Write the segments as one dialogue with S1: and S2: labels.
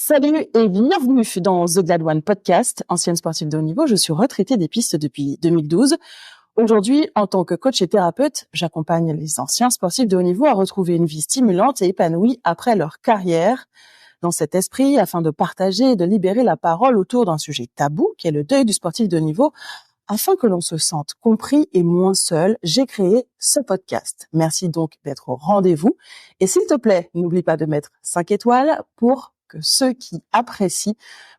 S1: Salut et bienvenue dans The Glad One Podcast. Ancienne sportive de haut niveau, je suis retraitée des pistes depuis 2012. Aujourd'hui, en tant que coach et thérapeute, j'accompagne les anciens sportifs de haut niveau à retrouver une vie stimulante et épanouie après leur carrière. Dans cet esprit, afin de partager et de libérer la parole autour d'un sujet tabou, qui est le deuil du sportif de haut niveau, afin que l'on se sente compris et moins seul, j'ai créé ce podcast. Merci donc d'être au rendez-vous. Et s'il te plaît, n'oublie pas de mettre 5 étoiles pour que ceux qui apprécient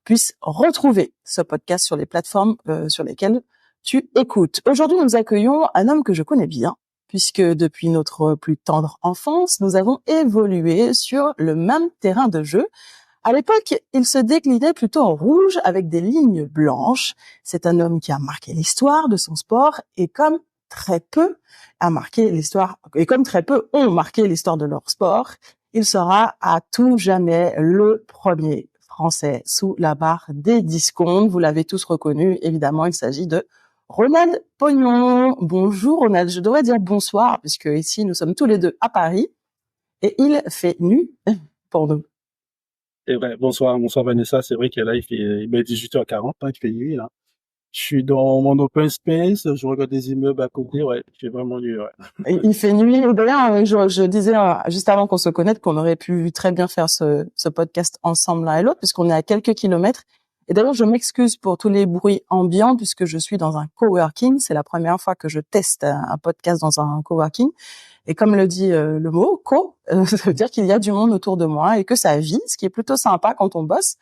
S1: puissent retrouver ce podcast sur les plateformes sur lesquelles tu écoutes. Aujourd'hui, nous accueillons un homme que je connais bien, puisque depuis notre plus tendre enfance, nous avons évolué sur le même terrain de jeu. À l'époque, il se déclinait plutôt en rouge avec des lignes blanches. C'est un homme qui a marqué l'histoire de son sport et comme très peu ont marqué l'histoire de leur sport, il sera à tout jamais le premier Français sous la barre des 10 secondes. Vous l'avez tous reconnu, évidemment, il s'agit de Ronald Pognon. Bonjour Ronald, je devrais dire bonsoir puisque ici nous sommes tous les deux à Paris et il fait nuit pour nous.
S2: C'est vrai. Bonsoir Vanessa. C'est vrai que là, il est 18h40, il fait nuit, là. Je suis dans mon open space, je regarde des immeubles à côté, ouais, j'ai vraiment nuit, ouais.
S1: Il fait nuit. D'ailleurs, je disais juste avant qu'on se connecte qu'on aurait pu très bien faire ce podcast ensemble l'un et l'autre puisqu'on est à quelques kilomètres. Et d'ailleurs, je m'excuse pour tous les bruits ambiants puisque je suis dans un coworking. C'est la première fois que je teste un podcast dans un coworking. Et comme le dit le mot ça veut dire qu'il y a du monde autour de moi et que ça vit, ce qui est plutôt sympa quand on bosse,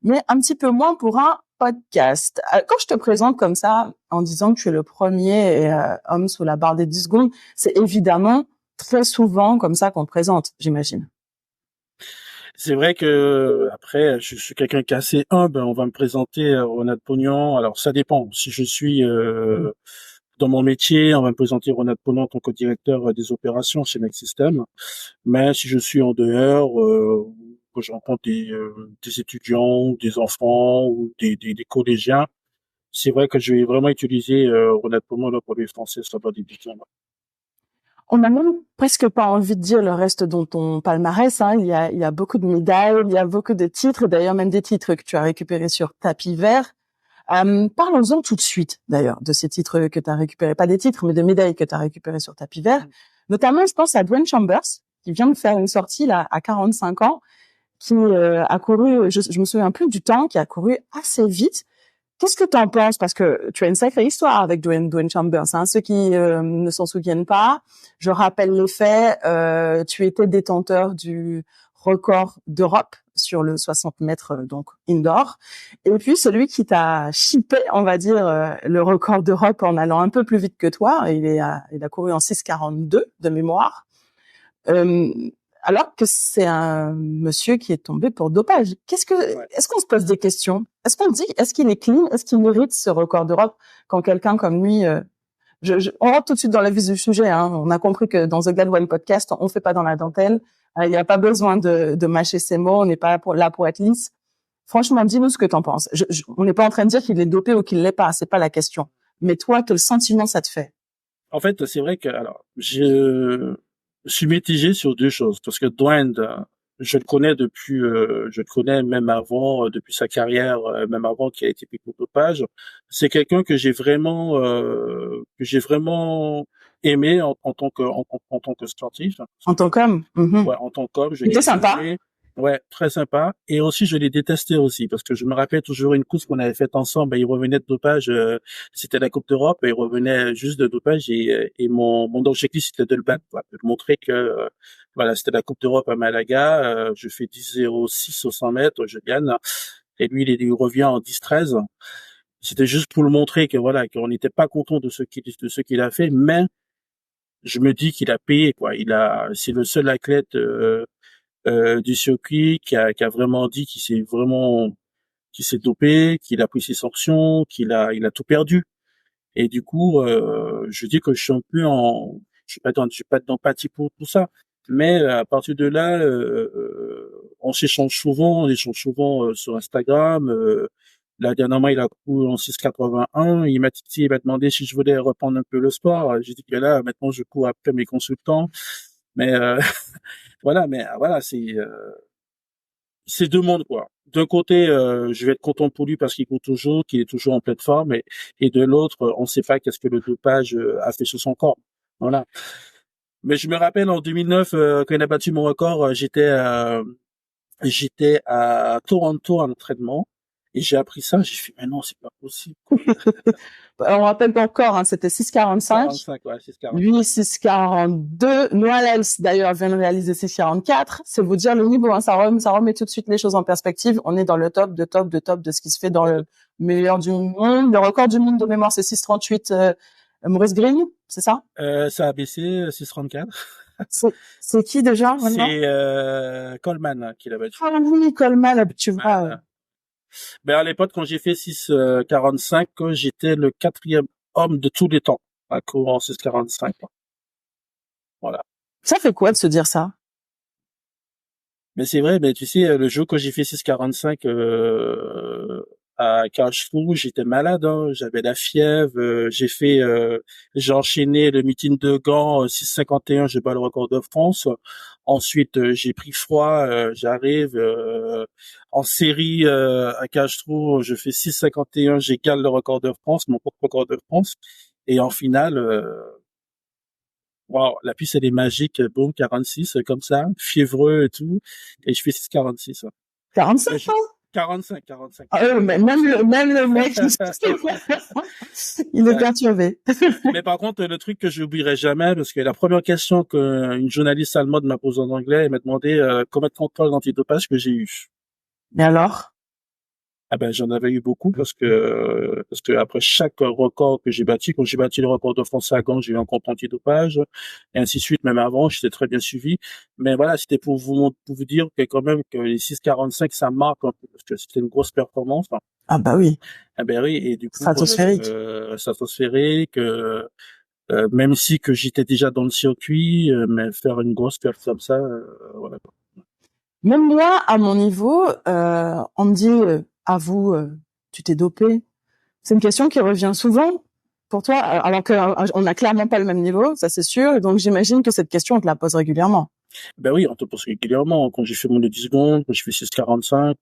S1: mais un petit peu moins pour un podcast. Quand je te présente comme ça, en disant que tu es le premier homme sous la barre des 10 secondes, c'est évidemment très souvent comme ça qu'on te présente, j'imagine.
S2: C'est vrai que après, je suis quelqu'un qui est assez humble. On va me présenter Ronald Pognon. Alors ça dépend. Si je suis dans mon métier, on va me présenter Ronald Pognon en tant que directeur des opérations chez Make System. Mais si je suis en dehors, que je rencontre des étudiants, des enfants ou des collégiens, c'est vrai que je vais vraiment utiliser Ronald Pognon là, pour les Français sur la division.
S1: On n'a même presque pas envie de dire le reste dont ton palmarès. Il y a beaucoup de médailles, il y a beaucoup de titres, d'ailleurs même des titres que tu as récupérés sur tapis vert. Parlons-en tout de suite, d'ailleurs, de ces titres que tu as récupérés. Pas des titres, mais des médailles que tu as récupérées sur tapis vert. Notamment, je pense à Dwayne Chambers, qui vient de faire une sortie là à 45 ans, qui a couru, je me souviens plus du temps, qui a couru assez vite. Qu'est-ce que tu en penses? Parce que tu as une sacrée histoire avec Dwayne Chambers. Ceux qui ne s'en souviennent pas, je rappelle les faits. Tu étais détenteur du record d'Europe sur le 60 mètres, donc indoor. Et puis celui qui t'a chippé, on va dire, le record d'Europe en allant un peu plus vite que toi. Il a couru en 6,42 de mémoire. Alors que c'est un monsieur qui est tombé pour dopage. Est-ce qu'on se pose des questions? Est-ce qu'on dit, est-ce qu'il est clean? Est-ce qu'il mérite ce record d'Europe quand quelqu'un comme lui, on rentre tout de suite dans le vif du sujet, hein. On a compris que dans The Glad One Podcast, on fait pas dans la dentelle. Il n'y a pas besoin de mâcher ses mots. On n'est pas là pour être lisse. Franchement, dis-nous ce que t'en penses. On n'est pas en train de dire qu'il est dopé ou qu'il l'est pas. C'est pas la question. Mais toi, quel sentiment ça te fait?
S2: En fait, c'est vrai que, alors, je suis mitigé sur deux choses, parce que Dwayne, je le connais depuis, je le connais même avant, depuis sa carrière, même avant qu'il ait été pris pour dopage. C'est quelqu'un que j'ai vraiment aimé en tant que sportif.
S1: En tant qu'homme?
S2: Ouais, en tant qu'homme, je
S1: C'était
S2: l'ai
S1: sympa.
S2: aimé. Ouais, très sympa. Et aussi, je l'ai détesté aussi, parce que je me rappelle toujours une course qu'on avait faite ensemble. Il revenait de dopage, c'était la Coupe d'Europe, et il revenait juste de dopage, et mon objectif, c'était de le battre, quoi, de lui montrer que, voilà, c'était la Coupe d'Europe à Malaga, je fais 10,06 au 100 mètres, je gagne, et lui, il revient en 10,13. C'était juste pour le montrer que, voilà, qu'on n'était pas content de ce qu'il a fait, mais je me dis qu'il a payé, quoi. C'est le seul athlète, du circuit qui a vraiment dit qu'il s'est dopé, qu'il a pris ses sanctions, il a tout perdu. Et du coup, je dis que je suis un peu je suis pas d'empathie pour tout ça. Mais à partir de là, on échange souvent sur Instagram. Là, dernièrement, il a couru en 6,81. Il m'a demandé si je voulais reprendre un peu le sport. J'ai dit que là, maintenant, je cours après mes consultants. Mais voilà, c'est deux mondes, quoi. d'un côté, je vais être content pour lui parce qu'il court toujours, qu'il est toujours en pleine forme, et de l'autre, on ne sait pas qu'est-ce que le dopage a fait sur son corps. Voilà. Mais je me rappelle en 2009, quand il a battu mon record, j'étais à Toronto en entraînement et j'ai appris ça. J'ai fait, mais non, c'est pas possible.
S1: On rappelle encore, hein, c'était 6,45.
S2: 45, ouais, 6,45.
S1: Lui, 6,42. Noël, d'ailleurs, vient de réaliser 6,44. C'est vous dire le niveau, hein. Ça remet tout de suite les choses en perspective. On est dans le top de ce qui se fait dans le meilleur du monde. Le record du monde de mémoire, c'est 6,38, Maurice Green, c'est ça?
S2: Ça a baissé, 6,34.
S1: C'est qui déjà, maintenant?
S2: C'est, Coleman, hein, qui l'a battu.
S1: Ah oui, Coleman, tu vois.
S2: Ben, à l'époque, quand j'ai fait 6,45, j'étais le 4e homme de tous les temps à courir en 6,45. Voilà.
S1: Ça fait quoi de se dire ça?
S2: Mais c'est vrai, mais tu sais, le jour que j'ai fait 6,45 à Karlsruhe, j'étais malade, hein, j'avais la fièvre, j'ai enchaîné le meeting de Gand, 6,51, j'ai pas le record de France. Ensuite, j'ai pris froid, j'arrive en série à Karlsruhe, je fais 6,51, j'égale le record de France, mon propre record de France. Et en finale, wow, la piste, elle est magique, boum, 46, comme ça, fiévreux et tout. Et je fais 6,46.
S1: 45 ans?
S2: 45, 45.
S1: Mais même le mec, il est perturbé.
S2: Mais par contre, le truc que je n'oublierai jamais, parce que la première question qu'une journaliste allemande m'a posée en anglais, elle m'a demandé combien de contrôles d'antidopage que j'ai eu.
S1: Et alors?
S2: Ah ben, j'en avais eu beaucoup parce que après chaque record que j'ai battu, quand j'ai battu le record de France à Gand, j'ai eu un compte antidopage, et ainsi de suite. Même avant, j'étais très bien suivi. Mais voilà, c'était pour vous dire que quand même que les 6,45, ça marque un peu, parce que c'était une grosse performance.
S1: Ah bah oui.
S2: Ah ben oui, et du coup,
S1: Stratosphérique.
S2: stratosphérique, même si que j'étais déjà dans le circuit, mais faire une grosse perf comme ça, voilà.
S1: Même moi, à mon niveau, on me dit, avoue, tu t'es dopé. C'est une question qui revient souvent pour toi, alors qu'on n'a clairement pas le même niveau, ça c'est sûr. Et donc j'imagine que cette question, on te la pose régulièrement.
S2: Ben oui, on te pose régulièrement. Quand j'ai fait mon 10 secondes, quand je fais 6,45,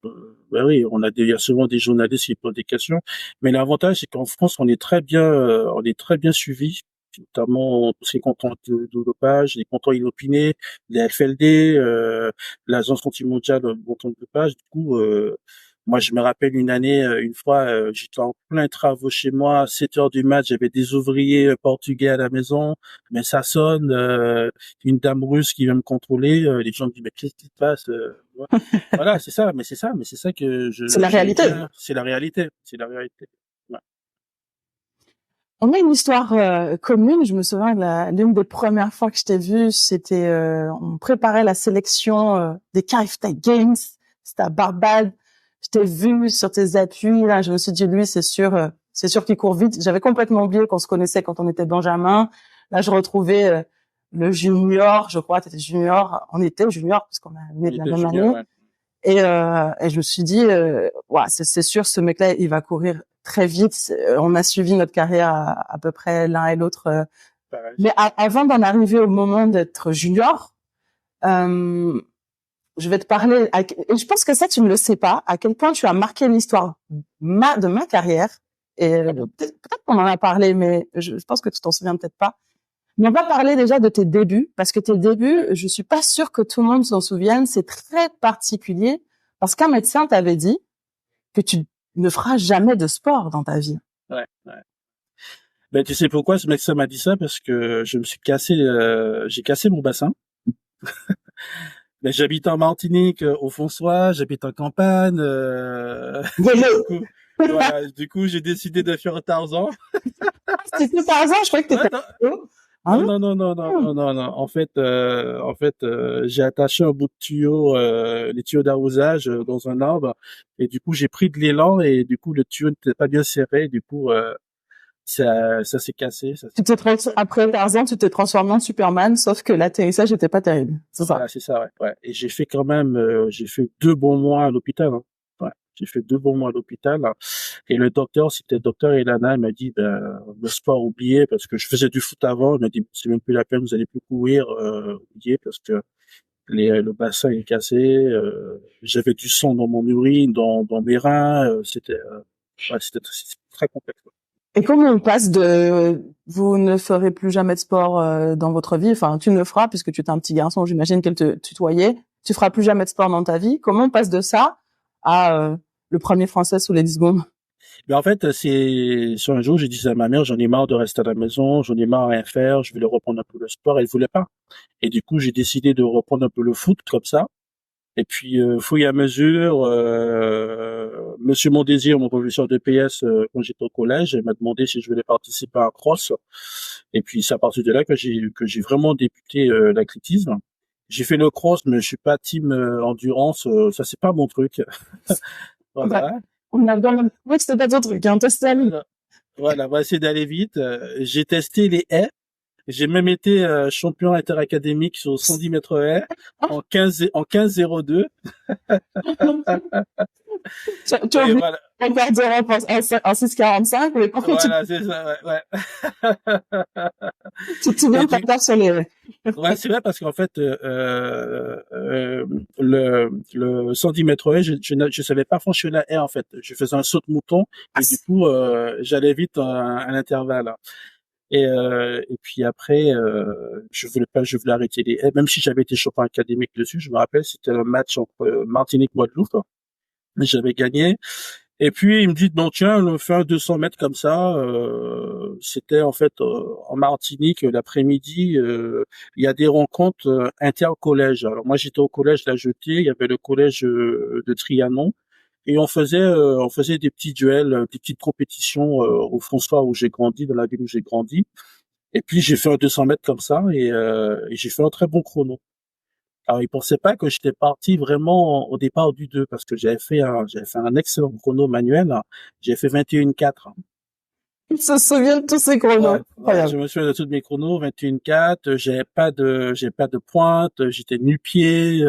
S2: ben oui, il y a souvent des journalistes qui posent des questions. Mais l'avantage, c'est qu'en France, on est très bien suivi, notamment tous ces contrôles de dopage, les contrôles inopinés, les FLD, l'Agence anti-mondiale de contrôle de dopage. Du coup, moi, je me rappelle une année, une fois, j'étais en plein travaux chez moi, à 7 heures du match, j'avais des ouvriers portugais à la maison, mais ça sonne, une dame russe qui vient me contrôler, les gens me disent, mais qu'est-ce qui se passe? Voilà, c'est ça, mais c'est ça que
S1: C'est la réalité.
S2: c'est la réalité, c'est la réalité. Ouais.
S1: On a une histoire commune. Je me souviens que l'une des premières fois que je t'ai vue, c'était on préparait la sélection des Carif Tech Games. C'était à Barbade. Je t'ai vu sur tes appuis. Là, je me suis dit, lui, c'est sûr qu'il court vite. J'avais complètement oublié qu'on se connaissait quand on était Benjamin. Là, je retrouvais le junior. Je crois, t'étais junior. On était junior parce qu'on a né de la même année. Ouais. Et je me suis dit, ouais, c'est sûr, ce mec-là, il va courir très vite. On a suivi notre carrière à peu près l'un et l'autre. Mais avant d'en arriver au moment d'être junior, je vais te parler. Et je pense que ça, tu ne le sais pas, à quel point tu as marqué l'histoire de ma carrière. Et peut-être qu'on en a parlé, mais je pense que tu t'en souviens peut-être pas. Mais on va parler déjà de tes débuts, parce que tes débuts, je suis pas sûre que tout le monde s'en souvienne. C'est très particulier, parce qu'un médecin t'avait dit que tu ne feras jamais de sport dans ta vie.
S2: Ouais. Ben, tu sais pourquoi ce médecin m'a dit ça? Parce que je me suis j'ai cassé mon bassin. Ben, j'habite en Martinique, au François, j'habite en campagne. Du coup, j'ai décidé de faire Tarzan.
S1: C'était Tarzan, je croyais que t'étais...
S2: Non. En fait, j'ai attaché un bout de tuyau, les tuyaux d'arrosage dans un arbre, et du coup, j'ai pris de l'élan, et du coup, le tuyau n'était pas bien serré, du coup, ça s'est cassé.
S1: Après Tarzan, tu t'es transformé en Superman, sauf que l'atterrissage était pas terrible. C'est ça.
S2: Voilà, c'est ça, ouais. Et j'ai fait quand même, j'ai fait 2 bons mois à l'hôpital. Hein. Ouais, j'ai fait 2 bons mois à l'hôpital. Hein. Et le docteur, c'était le docteur Elana, il m'a dit, ben, le sport oublié, parce que je faisais du foot avant. Il m'a dit, c'est même plus la peine, vous allez plus courir, oublié, parce que Le bassin est cassé, j'avais du sang dans mon urine, dans mes reins, c'était très complexe.
S1: Et comment on passe de vous ne ferez plus jamais de sport dans votre vie, enfin tu ne le feras puisque tu es un petit garçon, j'imagine qu'elle te tutoyait, tu feras plus jamais de sport dans ta vie. Comment on passe de ça à le premier Français sous les 10 secondes?
S2: Mais en fait, c'est sur un jour, j'ai dit à ma mère, j'en ai marre de rester à la maison, j'en ai marre à rien faire, je vais le reprendre un peu le sport. Elle voulait pas. Et du coup, j'ai décidé de reprendre un peu le foot comme ça. Et puis, fouille à mesure, Monsieur Mondésir, mon professeur de PS, quand j'étais au collège, il m'a demandé si je voulais participer à un cross. Et puis, c'est à partir de là que j'ai vraiment débuté l'athlétisme. J'ai fait le cross, mais je suis pas team endurance. Ça, c'est pas mon truc.
S1: Bah,
S2: Voilà.
S1: on a bien trouvé que c'était pas ton truc, hein, toi,
S2: Voilà, on va essayer d'aller vite. J'ai testé les haies. J'ai même été champion interacadémique sur 110 mètres haies en 15,02.
S1: Tu as
S2: Et
S1: vu
S2: voilà,
S1: en d'Europe en 6,45, mais par contre,
S2: voilà, c'est ça, ouais.
S1: tu te souviens
S2: Et
S1: de ta
S2: du,
S1: part sur les...
S2: ouais, c'est vrai parce qu'en fait, le 110 mètres haies, je savais pas franchir la haie en fait. Je faisais un saut de mouton et du coup, j'allais vite à l'intervalle. Et puis après, je voulais arrêter les haies, même si j'avais été champion académique dessus. Je me rappelle, c'était un match entre Martinique-Guadeloupe, mais j'avais gagné. Et puis il me dit bon tiens, on fait un 200 mètres comme ça. C'était en fait en Martinique l'après-midi. Il y a des rencontres inter-collèges. Alors moi j'étais au collège La Jetée, il y avait le collège de Trianon. Et on faisait des petits duels, des petites compétitions au François où j'ai grandi, dans la ville où j'ai grandi. Et puis j'ai fait un 200 mètres comme ça et j'ai fait un très bon chrono. Alors ils pensaient pas que j'étais parti vraiment au départ du 2 parce que j'avais fait un excellent chrono manuel. J'ai fait 21,4.
S1: Il se souvient de tous ces chronos.
S2: Ouais, je
S1: Incroyable.
S2: me souviens de tous mes chronos, 21,4. J'ai pas de pointe, j'étais nu-pied.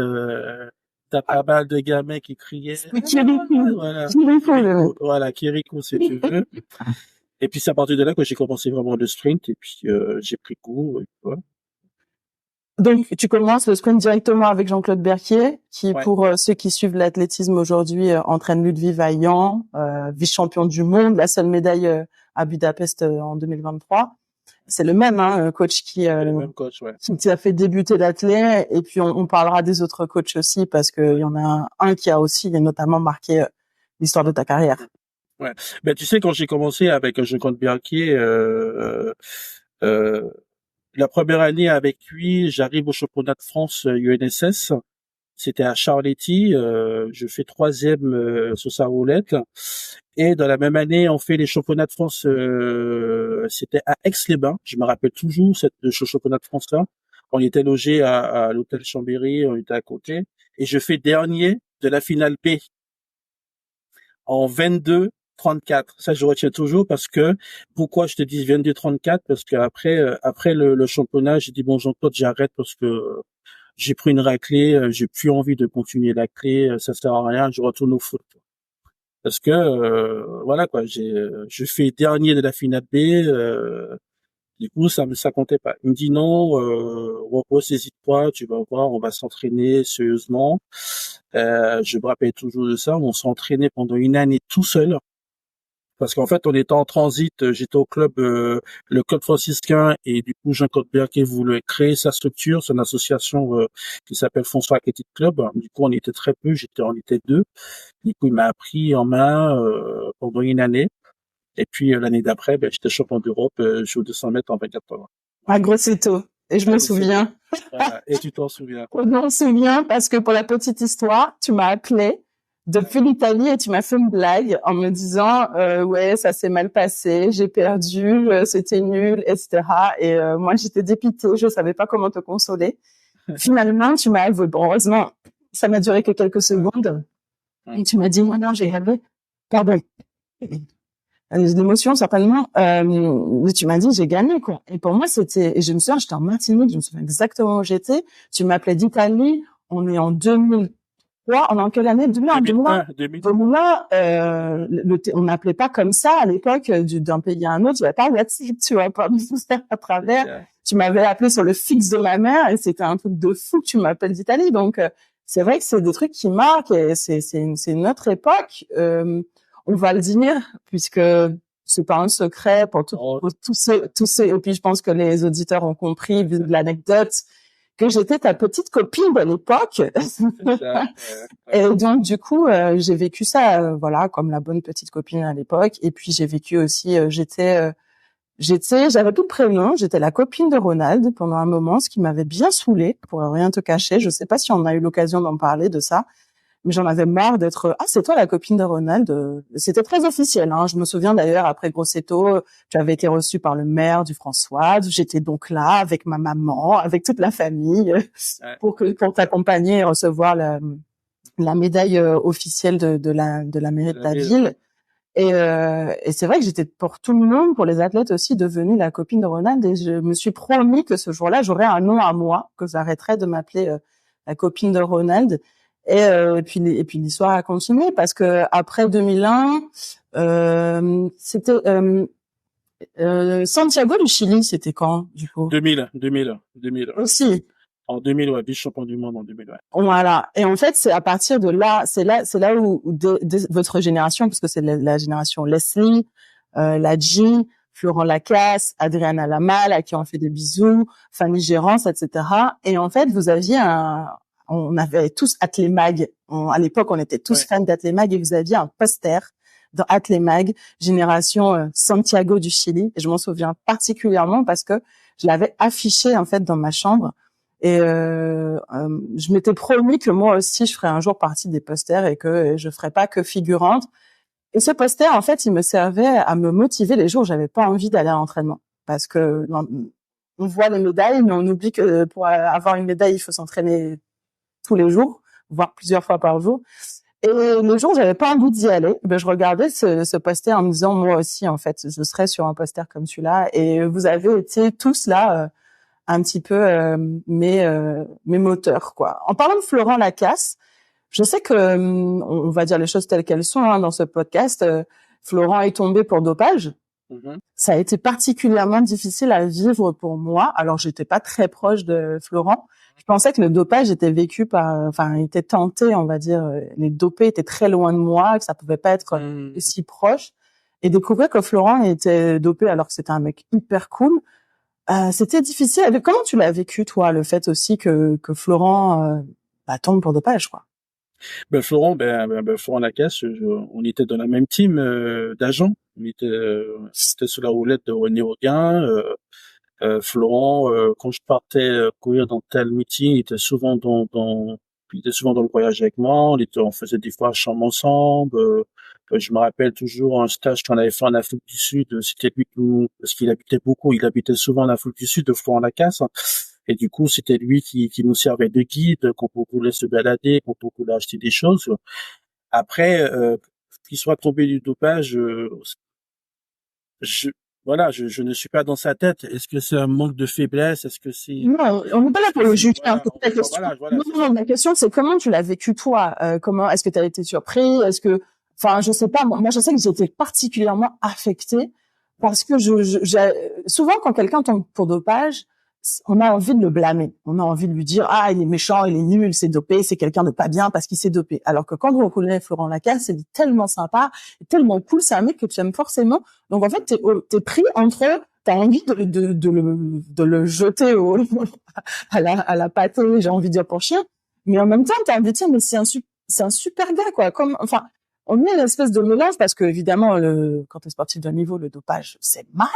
S2: T'as pas mal de gamins qui criaient.
S1: C'est Kirikou.
S2: Voilà,
S1: Kirikou, le mec.
S2: Kirikou, voilà, Kirikou si tu veux. Et puis c'est à partir de là que j'ai commencé vraiment le sprint et puis j'ai pris goût. Et voilà.
S1: Donc, tu commences le sprint directement avec Jean-Claude Berquier, qui,
S2: Ouais,
S1: pour ceux qui suivent l'athlétisme aujourd'hui, entraîne Ludwig Vaillant, vice-champion du monde, la seule médaille à Budapest en 2023. C'est le même coach
S2: c'est le même coach, ouais.
S1: qui t'a fait débuter l'athlète. Et puis, on parlera des autres coachs aussi, parce qu'il y en a un qui a aussi notamment marqué l'histoire de ta carrière.
S2: Ouais. Ben tu sais quand j'ai commencé avec Jean-Claude Berquier, euh, la première année avec lui, j'arrive au championnat de France UNSS. C'était à Charletti. Je fais troisième sur sa roulette. Et dans la même année, on fait les championnats de France. C'était à Aix-les-Bains. Je me rappelle toujours ce championnat de France-là. On était logé à l'hôtel Chambéry. On était à côté. Et je fais dernier de la finale B en 22-34. Ça, je retiens toujours parce que, pourquoi je te dis 22-34? Parce qu'après, après le championnat, j'ai dit, bon, Jean-Claude, j'arrête parce que j'ai pris une raclée, j'ai plus envie de continuer la clé, ça sert à rien, je retourne au foot. Parce que, voilà, quoi, je fais dernier de la finale B, du coup, ça comptait pas. Il me dit non, repose, hésite pas, tu vas voir, on va s'entraîner sérieusement. Je me rappelle toujours de ça, on s'est entraîné pendant une année tout seul. Parce qu'en fait, on était en transit, j'étais au club, le club franciscain, et du coup, Jean-Claude Berquier voulait créer sa structure, son association qui s'appelle François Athletic Club. Du coup, on était très peu, on était deux. Du coup, il m'a pris en main pendant une année. Et puis l'année d'après, ben, j'étais champion d'Europe sur 200 mètres en 24 heures.
S1: À Grosseto. Et je me souviens.
S2: Voilà. Et tu t'en souviens.
S1: Je m'en souviens parce que pour la petite histoire, tu m'as appelé depuis l'Italie et tu m'as fait une blague en me disant ouais, ça s'est mal passé, j'ai perdu, c'était nul, etc. Et moi j'étais dépitée, je savais pas comment te consoler. Finalement, tu m'as avoué, bon, heureusement, ça m'a duré que quelques secondes. Et tu m'as dit moi non, j'ai rêvé. Pardon. L'émotion certainement. Mais tu m'as dit j'ai gagné quoi. Et pour moi c'était, et je me souviens, j'étais en Martinique, je me souviens exactement où j'étais. Tu m'appelais d'Italie. On est en 2003. On est en quelle année? 2001. 2001. On n'appelait pas comme ça à l'époque d'un pays à un autre. Il n'y avait pas WhatsApp, tu vois, pas à travers. tu m'avais appelé sur le fixe de ma mère et c'était un truc de fou que tu m'appelles d'Italie. Donc, c'est vrai que c'est des trucs qui marquent et c'est une autre époque. On va le dire puisque c'est pas un secret pour tous ceux, et puis je pense que les auditeurs ont compris vu de l'anecdote que j'étais ta petite copine de l'époque. Et donc du coup, j'ai vécu ça, voilà, comme la bonne petite copine à l'époque. Et puis j'ai vécu aussi, j'avais tout le prénom, j'étais la copine de Ronald pendant un moment, ce qui m'avait bien saoulée, pour rien te cacher. Je sais pas si on a eu l'occasion d'en parler de ça, mais j'en avais marre d'être c'est toi la copine de Ronald. C'était très officiel, hein. Je me souviens d'ailleurs après Grosseto, tu avais été reçue par le maire du François. J'étais donc là avec ma maman, avec toute la famille, pour t'accompagner et recevoir la médaille officielle de la mairie de ta ville. Et c'est vrai que j'étais pour tout le monde, pour les athlètes aussi, devenue la copine de Ronald. Et je me suis promis que ce jour-là, j'aurais un nom à moi, que j'arrêterais de m'appeler la copine de Ronald. Et puis l'histoire a continué parce que après 2001, c'était Santiago du Chili, c'était quand du coup?
S2: 2000
S1: aussi.
S2: En 2000, ouais, vice-champion du monde en 2000, ouais.
S1: Voilà. Et en fait, c'est à partir de là, c'est là où votre génération, parce que c'est la génération Leslie, Ladji, Florent Lacasse, Adriana Lamal, à qui on fait des bisous, Fanny Gérance, etc. Et en fait, on avait tous Atlémag. À l'époque, on était tous fans d'Atlémag et vous aviez un poster dans Atlémag, génération Santiago du Chili. Et je m'en souviens particulièrement parce que je l'avais affiché, en fait, dans ma chambre. Et je m'étais promis que moi aussi je ferais un jour partie des posters et que je ferais pas que figurante. Et ce poster, en fait, il me servait à me motiver les jours où j'avais pas envie d'aller à l'entraînement, parce que on voit les médailles, mais on oublie que pour avoir une médaille, il faut s'entraîner tous les jours, voire plusieurs fois par jour. Et le jour où j'avais pas envie d'y aller, ben je regardais ce poster en me disant moi aussi, en fait, je serais sur un poster comme celui-là. Et vous avez été tous là. Un petit peu mes moteurs, quoi. En parlant de Florent Lacasse, je sais que on va dire les choses telles qu'elles sont, hein, dans ce podcast. Florent est tombé pour dopage. Ça a été particulièrement difficile à vivre pour moi. Alors j'étais pas très proche de Florent. Je pensais que le dopage était vécu était tenté, on va dire. Les dopés étaient très loin de moi, que ça pouvait pas être si proche. Et découvrir que Florent était dopé alors que c'était un mec hyper cool. C'était difficile. Comment tu l'as vécu, toi, le fait aussi que Florent tombe pour dopage, quoi?
S2: Florent Lacasse, on était dans la même team d'agents. C'était sous la houlette de René Auguin. Florent, quand je partais courir dans tel meeting, il était souvent il était souvent dans le voyage avec moi. On faisait des fois chambre ensemble. Je me rappelle toujours un stage qu'on avait fait en Afrique du Sud. C'était lui parce qu'il habitait souvent en Afrique du Sud, de Florent Lacasse. Et du coup, c'était lui qui nous servait de guide quand on voulait se balader, quand on voulait acheter des choses. Après, qu'il soit tombé du dopage, je ne suis pas dans sa tête. Est-ce que c'est un manque de faiblesse? Est-ce que c'est...
S1: Non, on n'est pas là pour le juger.
S2: Voilà,
S1: non, la question, c'est comment tu l'as vécu, toi? Comment, est-ce que tu as été surpris? Je sais pas, moi, je sais que j'étais particulièrement affectée parce que souvent, quand quelqu'un tombe pour dopage, on a envie de le blâmer. On a envie de lui dire, ah, il est méchant, il est nul, c'est dopé, c'est quelqu'un de pas bien parce qu'il s'est dopé. Alors que quand on connaît Florent Lacasse, c'est tellement sympa, tellement cool, c'est un mec que tu aimes forcément. Donc, en fait, t'es pris entre, t'as envie de le jeter à la pâtée, j'ai envie de dire pour chien. Mais en même temps, t'as envie de dire, mais c'est un super gars, quoi. On est une espèce de mélange parce que évidemment, quand t'es sportif de niveau, le dopage, c'est mal.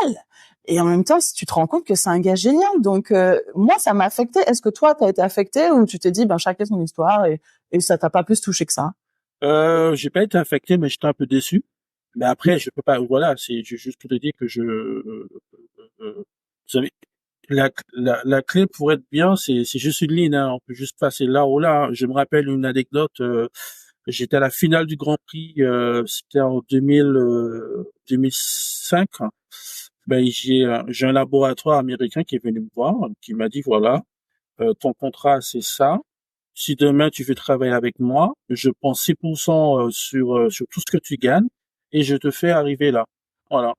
S1: Et en même temps, si tu te rends compte que c'est un gars génial. Donc, moi, ça m'a affecté. Est-ce que toi, t'as été affecté ou tu t'es dit, chacun son histoire et ça t'a pas plus touché que ça?
S2: J'ai pas été affecté, mais j'étais un peu déçu. Mais après, je peux pas, voilà, je juste te dire que vous savez, la clé pour être bien, c'est juste une ligne, hein. On peut juste passer là ou là. Je me rappelle une anecdote, j'étais à la finale du Grand Prix, c'était en 2005. J'ai un laboratoire américain qui est venu me voir, qui m'a dit voilà, ton contrat c'est ça. Si demain tu veux travailler avec moi, je prends 6% sur tout ce que tu gagnes et je te fais arriver là. Voilà.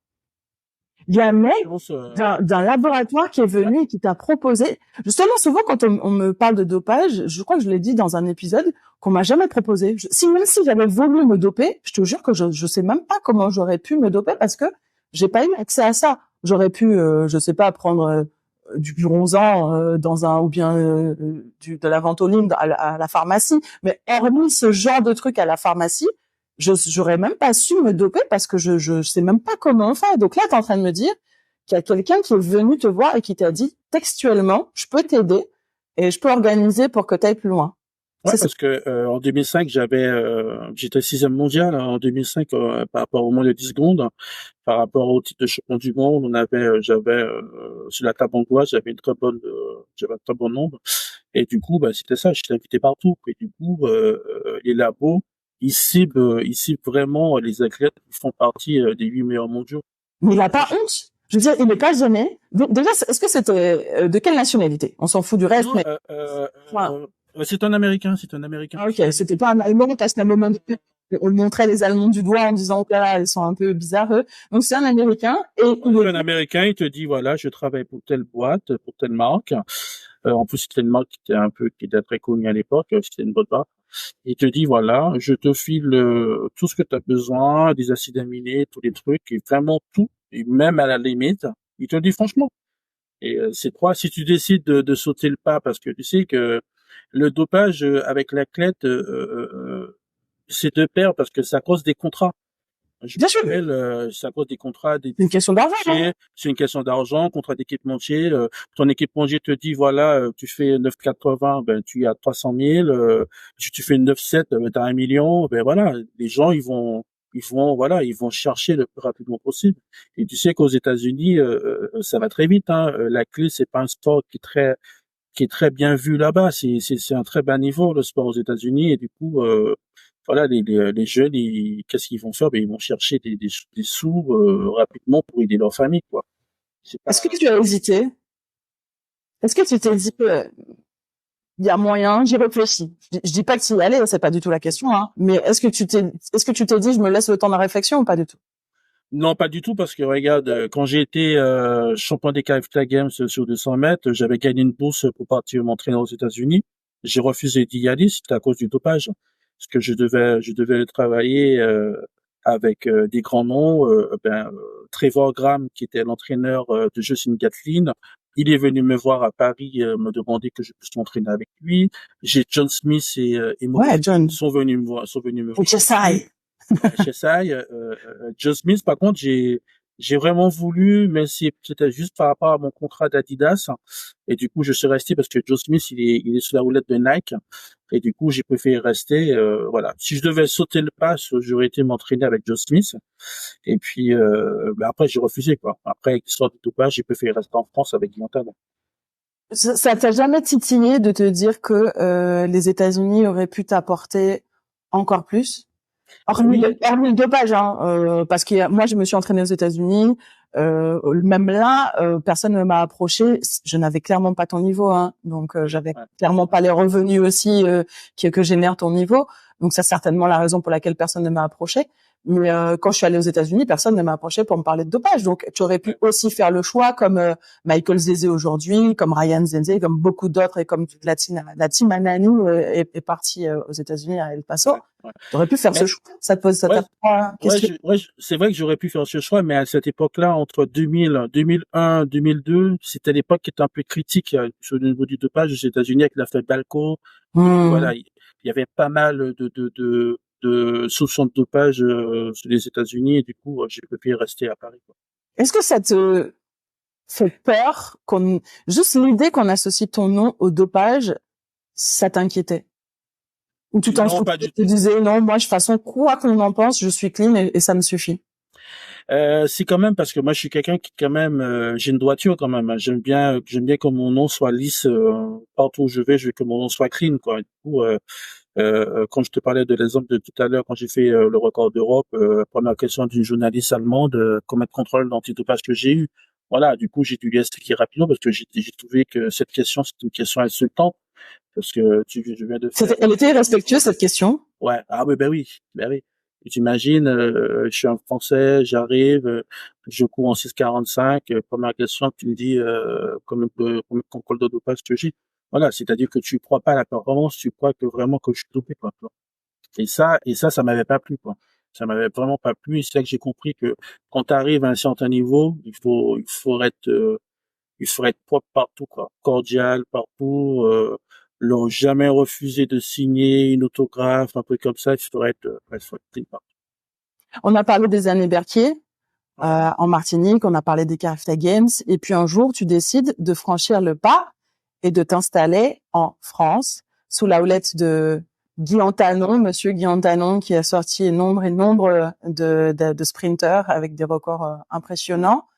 S1: Il y a un mec
S2: Euh,
S1: d'un laboratoire qui est venu et qui t'a proposé. Justement, souvent quand on me parle de dopage, je crois que je l'ai dit dans un épisode, qu'on m'a jamais proposé. Même si j'avais voulu me doper, je te jure que je sais même pas comment j'aurais pu me doper parce que j'ai pas eu accès à ça. J'aurais pu, je sais pas, prendre du Buronzan dans un ou bien de la Ventoline à la pharmacie. Mais hormis ce genre de truc à la pharmacie, j'aurais même pas su me doper parce que je sais même pas comment on fait. Donc là, tu es en train de me dire qu'il y a quelqu'un qui est venu te voir et qui t'a dit textuellement, je peux t'aider et je peux organiser pour que tu ailles plus loin.
S2: Ouais, parce que en 2005, j'étais 6e mondial en 2005 par rapport au moins de 10 secondes. Par rapport au titre de champion du monde, j'avais sur la table anglaise, j'avais un très bon nombre. Et du coup, bah c'était ça, j'étais invité partout. Et du coup, les labos, ils ciblent vraiment les athlètes qui font partie des 8 meilleurs mondiaux.
S1: Mais il a pas honte. Je veux dire, il n'est pas gêné. Déjà, est-ce que c'était de quelle nationalité? On s'en fout du reste,
S2: Non,
S1: mais
S2: c'est un Américain, c'est un Américain.
S1: ah, ok, c'était pas un Allemand parce qu'à un moment donné, on montrait les Allemands du doigt en disant que là, ils sont un peu bizarres. Eux. Donc c'est un Américain et
S2: Un Américain, il te dit voilà, je travaille pour telle boîte, pour telle marque. En plus, c'était une marque qui était très connue à l'époque. C'était une bonne marque. Il te dit voilà, je te file tout ce que tu as besoin, des acides aminés, tous les trucs, et vraiment tout, et même à la limite, il te le dit franchement. Et c'est quoi si tu décides de sauter le pas, parce que tu sais que le dopage avec l'athlète, c'est de pair parce que ça cause des contrats. Je
S1: bien sûr,
S2: rappelle, ça cause des contrats,
S1: c'est une question d'argent. Hein.
S2: c'est une question d'argent, contrat d'équipementier. Ton équipementier te dit voilà, tu fais 9,80, ben tu as 300 000. Si tu fais 9,7, ben t'as 1 million. Ben voilà, les gens ils vont chercher le plus rapidement possible. Et tu sais qu'aux États-Unis, ça va très vite. Hein. La clé, c'est pas un sport qui est très bien vu là-bas. C'est un très bas niveau le sport aux États-Unis et du coup voilà les jeunes qu'est-ce qu'ils vont faire? Ben ils vont chercher des sous rapidement pour aider leur famille quoi. C'est
S1: Est-ce
S2: pas
S1: que tu as hésité? Est-ce que tu t'es dit il y a moyen, j'y réfléchis. Je dis pas que tu y allais, c'est pas du tout la question, hein. Mais est-ce que tu t'es dit, je me laisse le temps de la réflexion ou pas du tout?
S2: Non, pas du tout, parce que regarde, quand j'ai été champion des KFTA Games sur 200 mètres, j'avais gagné une bourse pour partir m'entraîner aux États-Unis. J'ai refusé d'y aller, c'était à cause du dopage, parce que je devais travailler avec des grands noms. Trevor Graham, qui était l'entraîneur de Justin Gatlin, il est venu me voir à Paris, me demander que je puisse m'entraîner avec lui. J'ai John Smith et
S1: Ouais,
S2: Maurice
S1: John.
S2: sont venus me voir,
S1: Faut que j'essaye.
S2: chez Sai, Joe Smith, par contre, j'ai vraiment voulu, mais c'était juste par rapport à mon contrat d'Adidas. Et du coup, je suis resté parce que Joe Smith, il est sous la houlette de Nike. Et du coup, j'ai préféré rester. Voilà. Si je devais sauter le pas, j'aurais été m'entraîner avec Joe Smith. Et puis, après, j'ai refusé, quoi. Après, avec l'histoire du dopage, j'ai préféré rester en France avec Guillaume.
S1: Ça t'a jamais titillé de te dire que les États-Unis auraient pu t'apporter encore plus? Hormis
S2: Oui.
S1: hormis le dopage, hein, parce que moi, je me suis entraînée aux États-Unis. Même là, personne ne m'a approché. Je n'avais clairement pas ton niveau, hein, donc j'avais
S2: Ouais.
S1: clairement pas les revenus aussi que génère ton niveau. Donc c'est certainement la raison pour laquelle personne ne m'a approché. Mais quand je suis allée aux États-Unis, personne ne m'a approché pour me parler de dopage. Donc tu aurais pu aussi faire le choix, comme Michael Zeze aujourd'hui, comme Ryan Zenze, comme beaucoup d'autres, et comme la team Anani est partie aux États-Unis à El Paso.
S2: Ouais.
S1: Tu aurais pu faire ce choix. Ça t'a pas question.
S2: C'est vrai que j'aurais pu faire ce choix, mais à cette époque-là, entre 2000, 2001, 2002, c'était l'époque qui était un peu critique sur le niveau du dopage aux États-Unis avec l'affaire Balco. Voilà, il y avait pas mal de soupçons de dopage sur les États-Unis et du coup, j'ai préféré rester à Paris, quoi.
S1: Est-ce que ça te fait peur juste l'idée qu'on associe ton nom au dopage, ça t'inquiétait? Ou tu t'en
S2: Non,
S1: foutais,
S2: pas du
S1: tu te
S2: tout.
S1: disais, non, moi, de toute façon, quoi qu'on en pense, je suis clean et ça me suffit.
S2: C'est quand même parce que moi je suis quelqu'un qui quand même j'ai une droiture quand même. Hein. J'aime bien que mon nom soit lisse partout où je veux que mon nom soit clean quoi. Et du coup, quand je te parlais de l'exemple de tout à l'heure, quand j'ai fait le record d'Europe, première question d'une journaliste allemande, combien de contrôles d'antidopage que j'ai eu. Voilà, du coup j'ai dû lui expliquer rapidement parce que j'ai trouvé que cette question c'est une question insultante parce que je viens de faire.
S1: Elle était irrespectueuse, cette question.
S2: Ouais, ah oui, ben oui, ben oui. J'imagine, je suis un Français, j'arrive, je cours en 6,45. Première question, tu me dis combien de contrôle de dopage que j'ai. Voilà, c'est-à-dire que tu crois pas à la performance, tu crois que vraiment que je suis dopé, quoi. Ça m'avait pas plu, quoi. Ça m'avait vraiment pas plu. Et c'est là que j'ai compris que quand tu arrives à un certain niveau, il faut être propre partout, quoi. Cordial partout. Leur jamais refuser de signer une autographe, un truc comme ça. Il faut être clean partout.
S1: On a parlé des années Berthier en Martinique, on a parlé des Carafta Games, et puis un jour, tu décides de franchir le pas et de t'installer en France sous la houlette de Guy Antanon, monsieur Guy Antanon, qui a sorti nombre et nombre de sprinters avec des records impressionnants.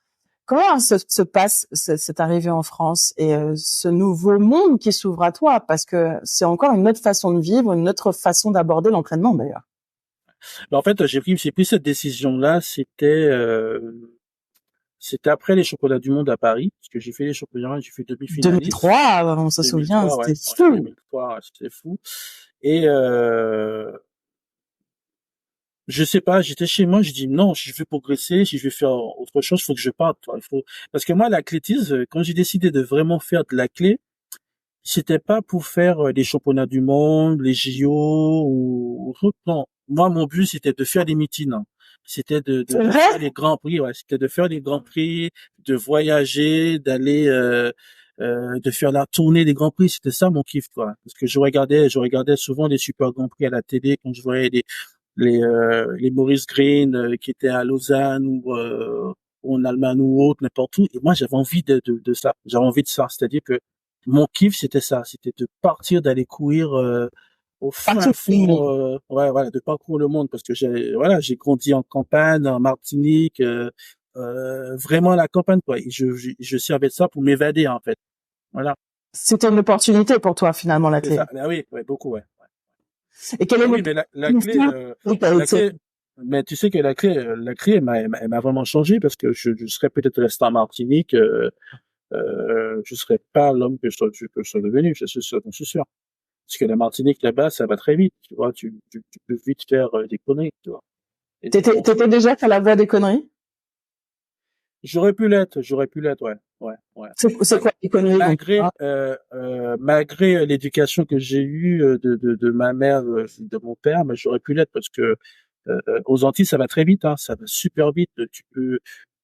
S1: Comment se passe cette arrivée en France et ce nouveau monde qui s'ouvre à toi? Parce que c'est encore une autre façon de vivre, une autre façon d'aborder l'entraînement d'ailleurs.
S2: En fait, j'ai pris cette décision-là. C'était après les championnats du monde à Paris, parce que j'ai fait les championnats, j'ai fait demi-finaliste.
S1: 2003, on se souvient, c'était fou.
S2: 2003, c'était fou. Et je sais pas, j'étais chez moi, je dis non, si je veux progresser, si je veux faire autre chose, faut que je parte. Parce que moi, l'athlétisme, quand j'ai décidé de vraiment faire de la clé, c'était pas pour faire les championnats du monde, les JO ou truc. Non, moi, mon but, c'était de faire des meetings. Hein. C'était de faire les grands prix. Ouais, c'était de faire les grands prix, de voyager, d'aller, de faire la tournée des grands prix. C'était ça mon kiff, quoi. Parce que je regardais souvent les super grands prix à la télé quand je voyais les Maurice Green qui étaient à Lausanne ou en Allemagne ou autre, n'importe où. Et moi, j'avais envie de ça. J'avais envie de ça. C'est-à-dire que mon kiff, c'était ça. C'était de partir, d'aller courir au fin fond, voilà, de parcourir le monde parce que j'ai grandi en campagne, en Martinique, vraiment la campagne, quoi. Et je servais de ça pour m'évader, en fait. Voilà.
S1: C'était une opportunité pour toi, finalement, la clé.
S2: Ah oui, ouais, beaucoup, ouais.
S1: Et quelle est
S2: mais la clé, mais tu sais que la clé, elle m'a vraiment changé parce que je serais peut-être resté en Martinique, je serais pas l'homme que je suis devenu, je suis sûr. Parce que la Martinique là-bas, ça va très vite, tu vois, tu peux vite faire des conneries, tu vois.
S1: T'étais déjà à la voie des conneries?
S2: J'aurais pu l'être, ouais.
S1: C'est quoi les conneries?
S2: Malgré l'éducation que j'ai eue de ma mère, de mon père, mais j'aurais pu l'être parce que aux Antilles, ça va très vite, hein, ça va super vite.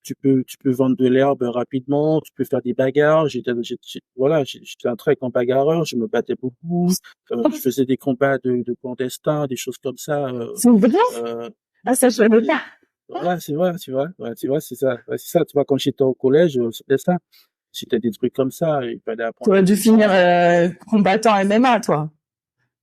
S2: Tu peux vendre de l'herbe rapidement, tu peux faire des bagarres. J'étais un très grand bagarreur, je me battais beaucoup, je faisais des combats de clandestins, des choses comme ça.
S1: C'est vrai? Ah, ça, je savais pas.
S2: Ouais, c'est vrai, tu vois. Ouais, tu vois, c'est ça. Ouais, c'est ça, tu vois, quand j'étais au collège, c'était ça. C'était des trucs comme ça, il fallait apprendre.
S1: Tu aurais dû finir combattant MMA, toi.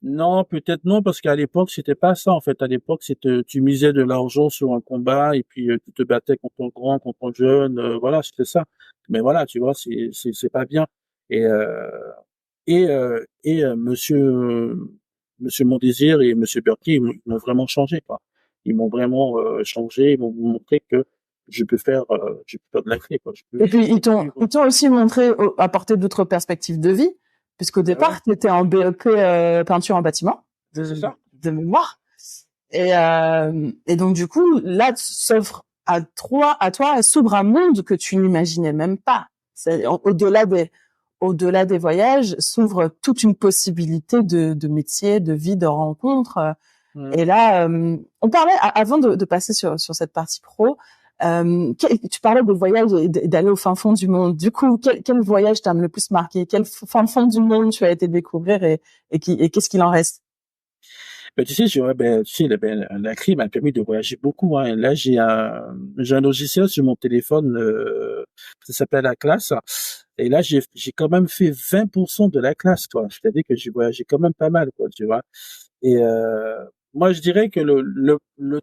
S2: Non, peut-être non, parce qu'à l'époque, c'était pas ça, en fait. À l'époque, tu misais de l'argent sur un combat et puis tu te battais contre un grand, contre un jeune, voilà, c'était ça. Mais voilà, tu vois, c'est pas bien. Et Monsieur Mondésir et Monsieur Berthier, ils m'ont vraiment changé, quoi. Ils m'ont vraiment changé, ils m'ont montré que je peux faire de la clé, quoi.
S1: Et puis ils t'ont aussi montré apporter d'autres perspectives de vie, puisqu'au départ tu étais en BEP peinture en bâtiment de mémoire. Et donc du coup là s'offre à toi s'ouvre un monde que tu n'imaginais même pas. Au-delà des voyages s'ouvre toute une possibilité de métier, de vie, de rencontres. Et là, on parlait avant de passer sur cette partie pro. Tu parlais de voyage et d'aller au fin fond du monde. Du coup, quel voyage t'a le plus marqué? Quel fin fond du monde tu as été découvrir et qu'est-ce qu'il en reste?
S2: Tu sais, la clé m'a permis de voyager beaucoup, hein. Là, j'ai un logiciel sur mon téléphone, ça s'appelle la classe. Et là, j'ai quand même fait 20% de la classe, quoi. C'est-à-dire que j'ai voyagé quand même pas mal, quoi, tu vois. Et, moi, je dirais que le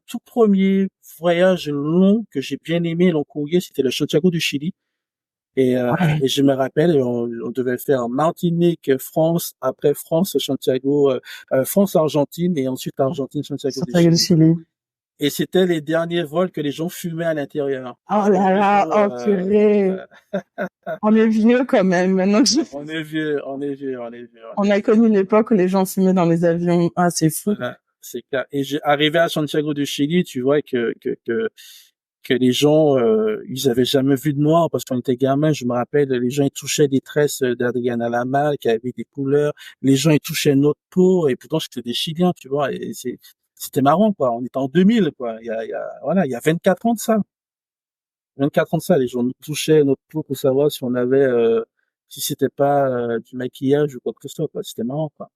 S2: tout premier voyage long que j'ai bien aimé, long courrier, c'était le Santiago du Chili. Et je me rappelle, on devait faire Martinique, France, après France, Santiago, France, Argentine, et ensuite Argentine, Santiago du Chili. Et c'était les derniers vols que les gens fumaient à l'intérieur.
S1: Oh là là, oh purée. On est vieux quand même, maintenant que
S2: On est vieux.
S1: On a connu l'époque où les gens fumaient dans les avions. Ah, c'est fou.
S2: Voilà. c'est clair. Et arrivé à Santiago du Chili, tu vois que les gens, ils avaient jamais vu de noir parce qu'on était gamins. Je me rappelle, les gens ils touchaient des tresses d'Adriana Lama qui avaient des couleurs. Les gens ils touchaient notre peau et pourtant c'était des Chiliens, tu vois. Et c'était marrant quoi. On était en 2000 quoi. Voilà, il y a 24 ans de ça. 24 ans de ça, les gens nous touchaient notre peau pour savoir si on avait, si c'était pas du maquillage ou quoi que ce soit quoi. C'était marrant quoi.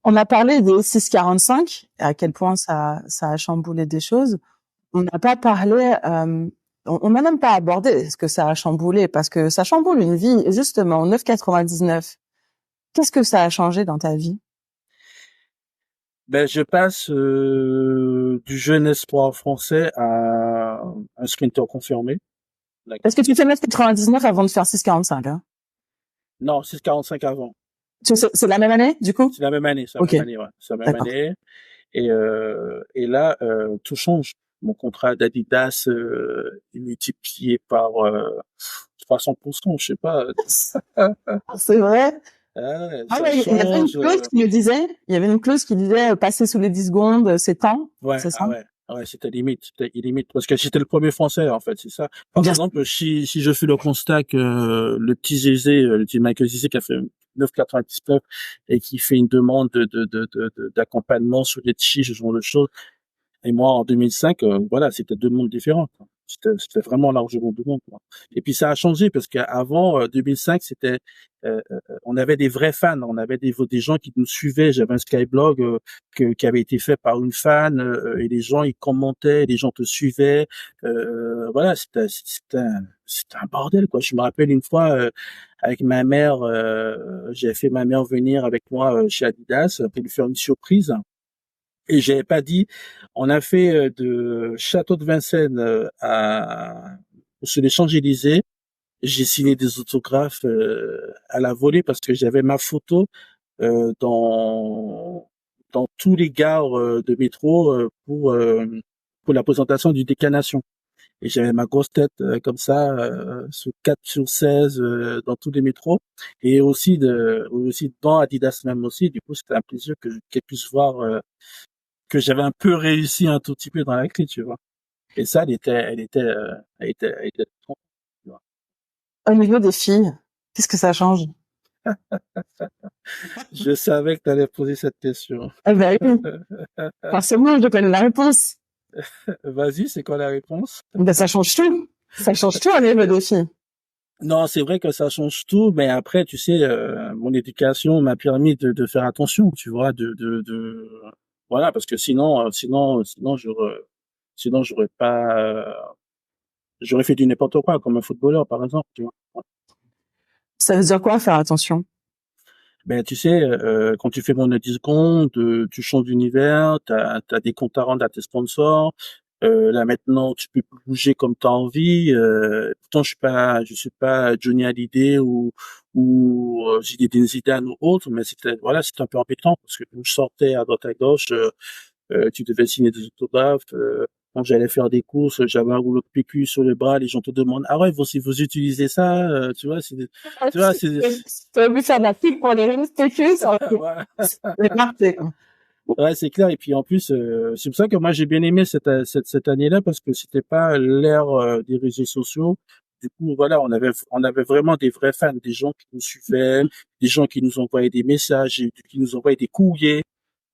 S1: On a parlé des 6,45, à quel point ça a chamboulé des choses. On n'a pas parlé, on n'a même pas abordé ce que ça a chamboulé, parce que ça chamboule une vie. Et justement, 9,99. Qu'est-ce que ça a changé dans ta vie?
S2: Ben, je passe du jeune espoir français à un sprinter confirmé.
S1: Est-ce que tu fais 9,99 avant de faire 6,45, hein?
S2: Non, 6,45 avant.
S1: C'est la même année, du coup?
S2: C'est la même année, c'est la
S1: Ok,
S2: même année, ouais. C'est la même
S1: d'accord.
S2: année. Et là, tout change. Mon contrat d'Adidas est multiplié par 300%, je sais pas.
S1: C'est vrai? Ah
S2: Ça
S1: ouais, il y avait une
S2: change.
S1: clause qui me disait, il y avait une clause qui disait passer sous les 10 secondes, c'est temps,
S2: Ouais,
S1: c'est ça?
S2: ouais, c'était limite, parce que j'étais le premier français, en fait, c'est ça. Par
S1: Bien sûr.
S2: exemple, si je fais le constat que le petit Zizé, le petit Michael Zizé qui a fait 9,99 et qui fait une demande d'accompagnement sur les chi, ce genre de choses, et moi, en 2005, voilà, c'était deux mondes différents, quoi. C'était vraiment largement deux mondes, quoi. Et puis ça a changé parce qu'avant 2005, c'était, on avait des vrais fans, on avait des gens qui nous suivaient. J'avais un Skyblog qui avait été fait par une fan et les gens ils commentaient, les gens te suivaient. Voilà, c'était un bordel, quoi. Je me rappelle une fois avec ma mère, j'ai fait ma mère venir avec moi chez Adidas pour lui faire une surprise. Et j'avais pas dit, on a fait de Château de Vincennes sur les Champs-Élysées. J'ai signé des autographes à la volée parce que j'avais ma photo dans tous les gares de métro pour la présentation du Décanation. Et j'avais ma grosse tête comme ça sur 4 sur 16 dans tous les métros et aussi dans Adidas même aussi. Du coup, c'était un plaisir qu'elle puisse voir que j'avais un peu réussi un tout petit peu dans la clé, tu vois. Et ça, elle était contente, tu vois.
S1: Au niveau des filles, qu'est-ce que ça change?
S2: Je savais que tu allais poser cette question.
S1: Eh ben oui, forcément, je connais la réponse.
S2: Vas-y, c'est quoi la réponse?
S1: Ben ça change tout. Ça change tout au niveau des filles.
S2: Non, c'est vrai que ça change tout, mais après, tu sais, mon éducation m'a permis de faire attention, tu vois, voilà, parce que sinon, j'aurais fait du n'importe quoi, comme un footballeur, par exemple, tu vois.
S1: Ça veut dire quoi, faire attention?
S2: Ben, tu sais, quand tu fais moins de 10 secondes, tu changes d'univers, t'as des comptes à rendre à tes sponsors. Là maintenant, tu peux bouger comme tu as envie. Pourtant, je suis pas Johnny Hallyday ou Zinedine Zidane ou autre, mais c'était un peu embêtant parce que quand je sortais à droite à gauche, tu devais signer des autographes. Quand j'allais faire des courses, j'avais un rouleau de PQ sur le bras, les gens te demandent, ah ouais, vous utilisez ça, tu vois, tu vois,
S1: Tu as vu faire de la pub pour les réseaux sociaux, ça aurait
S2: voilà.
S1: été parfait, quoi.
S2: Ouais, c'est clair. Et puis en plus, c'est pour ça que moi j'ai bien aimé cette année-là parce que c'était pas l'ère des réseaux sociaux. Du coup, voilà, on avait vraiment des vrais fans, des gens qui nous suivaient, des gens qui nous envoyaient des messages, et qui nous envoyaient des courriers,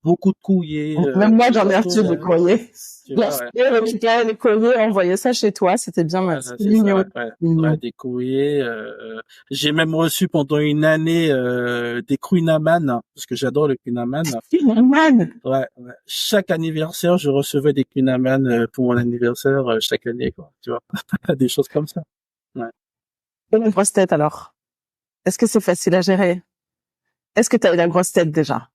S2: beaucoup de courriers,
S1: Même moi,
S2: tout
S1: j'en ai
S2: partout.
S1: reçu des courriers.
S2: Tu
S1: J'ai
S2: vois, ouais.
S1: acheté, récupéré les courriers, envoyé ça chez toi. C'était bien,
S2: Voilà,
S1: c'était
S2: c'est ça,
S1: mignon.
S2: ouais. Ouais,
S1: Mignon.
S2: des courriers. J'ai même reçu pendant une année des Queen Amman, parce que j'adore le Queen Amman.
S1: Man,
S2: Ouais, ouais. Chaque anniversaire, je recevais des Queen Amman pour mon anniversaire chaque année, quoi. Tu vois, des choses comme ça. Ouais.
S1: et la grosse tête, alors? Est-ce que c'est facile à gérer? Est-ce que tu as eu la grosse tête déjà?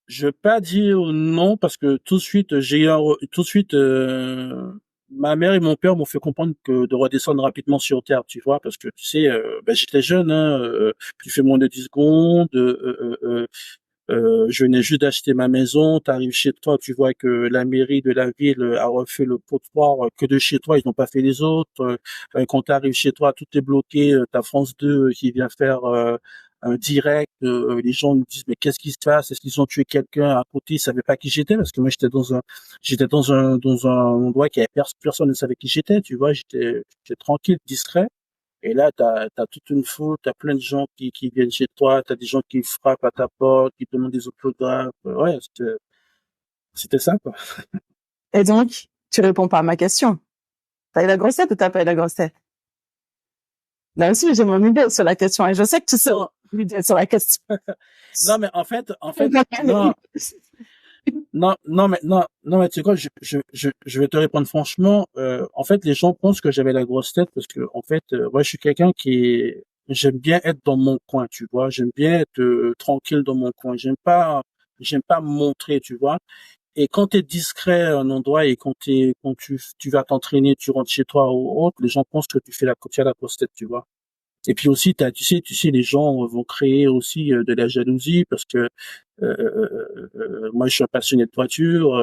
S2: Je vais pas dire non parce que tout de suite, tout de suite, ma mère et mon père m'ont fait comprendre que de redescendre rapidement sur terre, tu vois, parce que tu sais, ben, j'étais jeune, hein, tu fais moins de 10 secondes, je venais juste d'acheter ma maison, tu arrives chez toi, tu vois que la mairie de la ville a refait le trottoir que de chez toi, ils n'ont pas fait les autres. Quand tu arrives chez toi, tout est bloqué, t'as France 2 qui vient faire direct. Les gens me disent mais qu'est-ce qui se passe? Est-ce qu'ils ont tué quelqu'un à côté? Ils savaient pas qui j'étais parce que moi j'étais dans un endroit qui avait personne ne savait qui j'étais. Tu vois, j'étais tranquille, discret. Et là, t'as toute une foule, t'as plein de gens qui viennent chez toi, t'as des gens qui frappent à ta porte, qui te demandent des autographes. Ouais, c'était ça, quoi.
S1: Et donc, tu réponds pas à ma question. T'as eu la grosse tête ou t'as pas eu la grosse tête? Là aussi, j'ai mon idée sur la question et je sais que tu sais mon idée sur la question.
S2: Non, mais en fait, non, mais tu sais quoi, je vais te répondre franchement. En fait, les gens pensent que j'avais la grosse tête parce que, en fait, moi, je suis quelqu'un j'aime bien être dans mon coin, tu vois. J'aime bien être tranquille dans mon coin. J'aime pas me montrer, tu vois. Et quand tu es discret à un endroit et quand tu vas t'entraîner, tu rentres chez toi ou autre, les gens pensent que tu as la grosse tête, tu vois. Et puis aussi, tu sais, les gens vont créer aussi de la jalousie parce que moi, je suis un passionné de voiture.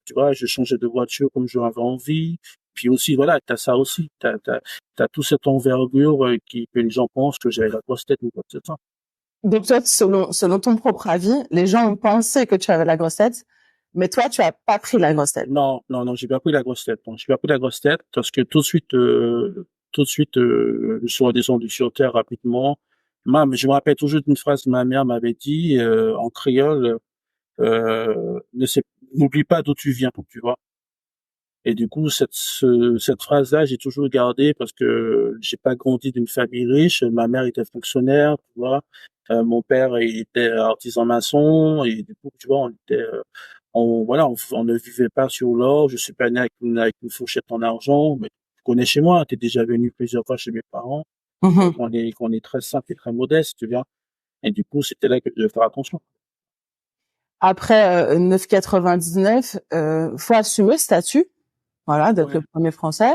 S2: Tu vois, je changeais de voiture comme j'en avais envie. Puis aussi, voilà, t'as ça aussi. T'as tout cette envergure que les gens pensent que j'avais la grosse tête ou quoi que ce soit.
S1: Donc toi, selon ton propre avis, les gens ont pensé que tu avais la grosse tête, mais toi, tu as pas pris la grosse tête.
S2: Non, non, non, j'ai pas pris la grosse tête. Non, j'ai pas pris la grosse tête parce que tout de suite, je suis redescendu sur terre rapidement. Je me rappelle toujours d'une phrase que ma mère m'avait dit en créole. N'oublie pas d'où tu viens, tu vois. Et du coup, cette phrase-là, j'ai toujours gardé parce que j'ai pas grandi d'une famille riche. Ma mère était fonctionnaire, tu vois. Mon père, il était artisan maçon et du coup, tu vois, on ne vivait pas sur l'or. Je suis pas né avec une fourchette en argent, mais tu connais chez moi. T'es déjà venu plusieurs fois chez mes parents.
S1: Mhm.
S2: Qu'on est très simple et très modeste, tu vois. Et du coup, c'était là que je devais faire attention.
S1: Après 9,99, faut assumer le statut, voilà, d'être
S2: Ouais.
S1: le premier Français.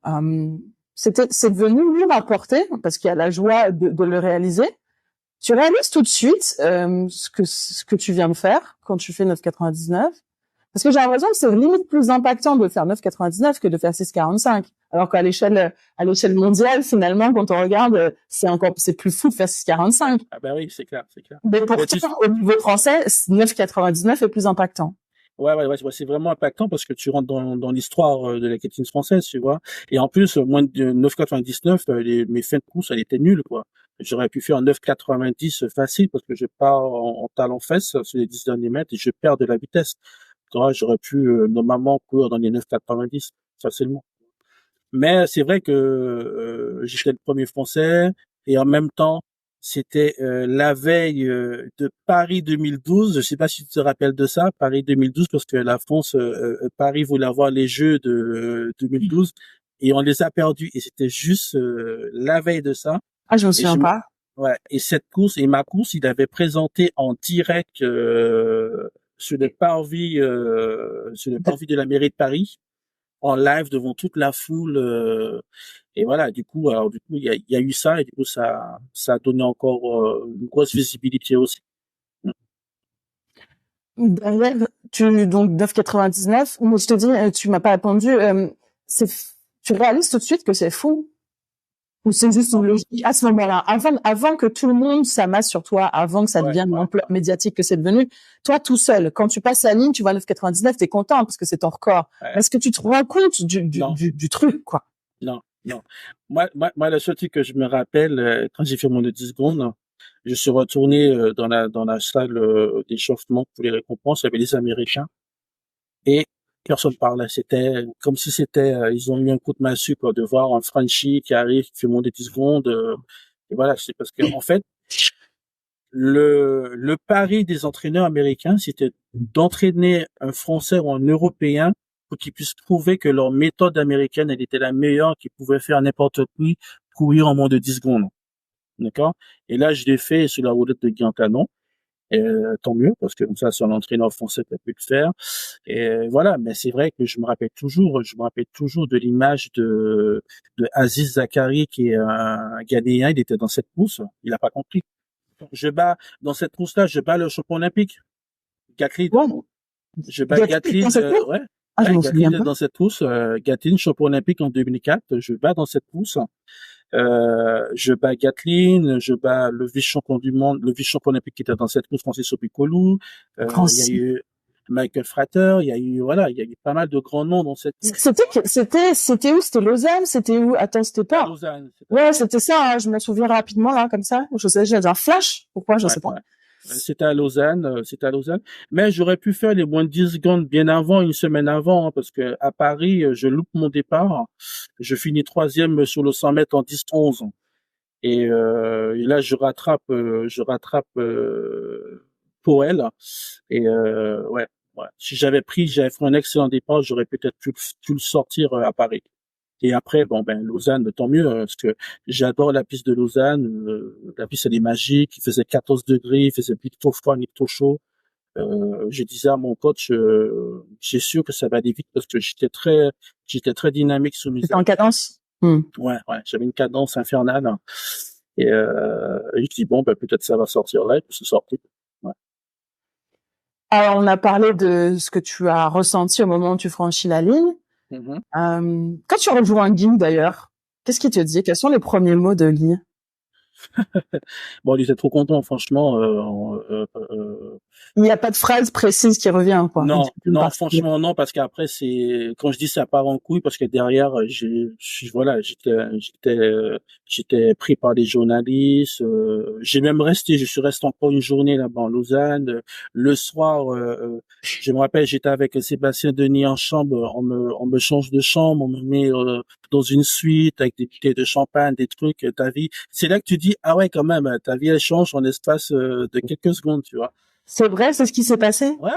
S1: Euh, c'est devenu lourd à porter parce qu'il y a la joie de le réaliser. Tu réalises tout de suite ce que tu viens de faire quand tu fais 9,99. Parce que j'ai l'impression que c'est limite plus impactant de faire 9,99 que de faire 6,45. Alors qu'à l'échelle mondiale, finalement, quand on regarde, c'est plus fou de faire 6,45.
S2: Ah bah oui, c'est clair, c'est clair.
S1: Mais
S2: Mais
S1: pourtant, au niveau français, 9,99 est plus impactant.
S2: ouais, c'est vraiment impactant parce que tu rentres dans l'histoire de la cuisine française, tu vois. Et en plus, moins de 9,99, mes fins de course, elles étaient nulles, quoi. J'aurais pu faire un 9,90 facile parce que je pars en talons fesses sur les 10 derniers mètres et je perds de la vitesse. Tu vois, j'aurais pu normalement courir dans les 9,90 facilement. Mais c'est vrai que j'étais le premier Français et en même temps, c'était la veille de Paris 2012. Je sais pas si tu te rappelles de ça, Paris 2012, parce que la France, Paris voulait avoir les Jeux de 2012 et on les a perdus. Et c'était juste la veille de ça.
S1: Ah, je me
S2: Et
S1: souviens pas.
S2: ouais. Et cette course et ma course, il avait présenté en direct sur le parvis de la mairie de Paris en live devant toute la foule et voilà du coup il y a eu ça et du coup ça a donné encore une grosse visibilité aussi.
S1: Derrière, donc 9,99. Moi, je te dis, tu m'as pas répondu. Tu réalises tout de suite que c'est fou ou c'est juste une logique à ce moment-là, avant que tout le monde s'amasse sur toi, avant que ça
S2: Ouais,
S1: devienne
S2: ouais,
S1: l'ampleur médiatique que c'est devenu. Toi, tout seul, quand tu passes la ligne, tu vois 9,99, t'es content parce que c'est ton record.
S2: ouais.
S1: Est-ce que tu te rends compte
S2: Non,
S1: du truc, quoi?
S2: non, non. Moi le seul truc que je me rappelle quand j'ai fait mon 10 secondes, je suis retourné dans la salle d'échauffement pour les récompenses. Il y avait les Américains et personne parlait. C'était comme si ils ont eu un coup de massue, quoi, de voir un Frenchie qui arrive, qui fait monter 10 secondes. Et voilà, c'est parce que, en fait, le pari des entraîneurs américains, c'était d'entraîner un Français ou un Européen pour qu'ils puissent prouver que leur méthode américaine, elle était la meilleure, qu'ils pouvaient faire n'importe qui, courir en moins de 10 secondes. D'accord? Et là, je l'ai fait sur la roulette de Guy Canon. Et tant mieux, parce que comme ça, si un entraîneur français peut plus le faire. Et voilà, mais c'est vrai que je me rappelle toujours de l'image de Aziz Zakari, qui est un Ghanéen. Il était dans cette course, il a pas compris. Dans cette course-là, je bats le champion olympique, Gatlin.
S1: Bon,
S2: Je bats
S1: Gatwick,
S2: Gatlin,
S1: dans cette course?
S2: ouais.
S1: Ah, je
S2: Ouais,
S1: m'en souviens
S2: Gatlin
S1: pas.
S2: dans cette course, Gatlin, champion olympique en 2004, je bats dans cette course. Je bats Gatlin, je bats le vice-champion du monde, le vice-champion olympique qui était dans cette course, Francis Obikolou. Il y a eu Michael Frater, il y a eu pas mal de grands noms dans cette course.
S1: C'était où? C'était Lausanne? C'était où? Attends, c'était pas.
S2: Lausanne.
S1: Ouais, c'était ça, hein, je m'en souviens rapidement, là, comme ça. Je sais, j'ai un flash. Pourquoi? Je sais pas.
S2: Ouais. C'était à Lausanne. Mais j'aurais pu faire les moins de 10 secondes bien avant, une semaine avant, hein, parce que à Paris, je loupe mon départ. Je finis 3e sur le 100 mètres en 10-11. Et là, je rattrape Poel. Et ouais. Si j'avais fait un excellent départ, j'aurais peut-être pu le sortir à Paris. Et après, Lausanne, tant mieux, parce que j'adore la piste de Lausanne. La piste, elle est magique. Il faisait 14 degrés, il faisait ni trop froid, ni trop chaud. Je disais à mon coach, j'ai sûr que ça va aller vite parce que j'étais très dynamique sous mes
S1: ailes. C'était en cadence?
S2: Ouais, j'avais une cadence infernale. Et je dis, peut-être ça va sortir là, et puis c'est sorti. Ouais.
S1: Alors, on a parlé de ce que tu as ressenti au moment où tu franchis la ligne. Quand tu rejoins Guy, d'ailleurs, qu'est-ce qu'il te dit? Quels sont les premiers mots de Guy?
S2: Il était trop content, franchement.
S1: Il n'y a pas de phrase précise qui revient, quoi.
S2: Non, franchement, non, parce qu'après, quand je dis ça part en couille, parce que derrière, j'étais pris par des journalistes, je suis resté encore une journée là-bas en Lausanne. Le soir, je me rappelle, j'étais avec Sébastien Denis en chambre, on me change de chambre, on me met dans une suite avec des bouteilles de champagne, des trucs, ta vie. C'est là que tu dis, ah ouais, quand même, ta vie, elle change en l'espace de quelques secondes, tu vois.
S1: C'est vrai, c'est ce qui s'est passé?
S2: Ouais.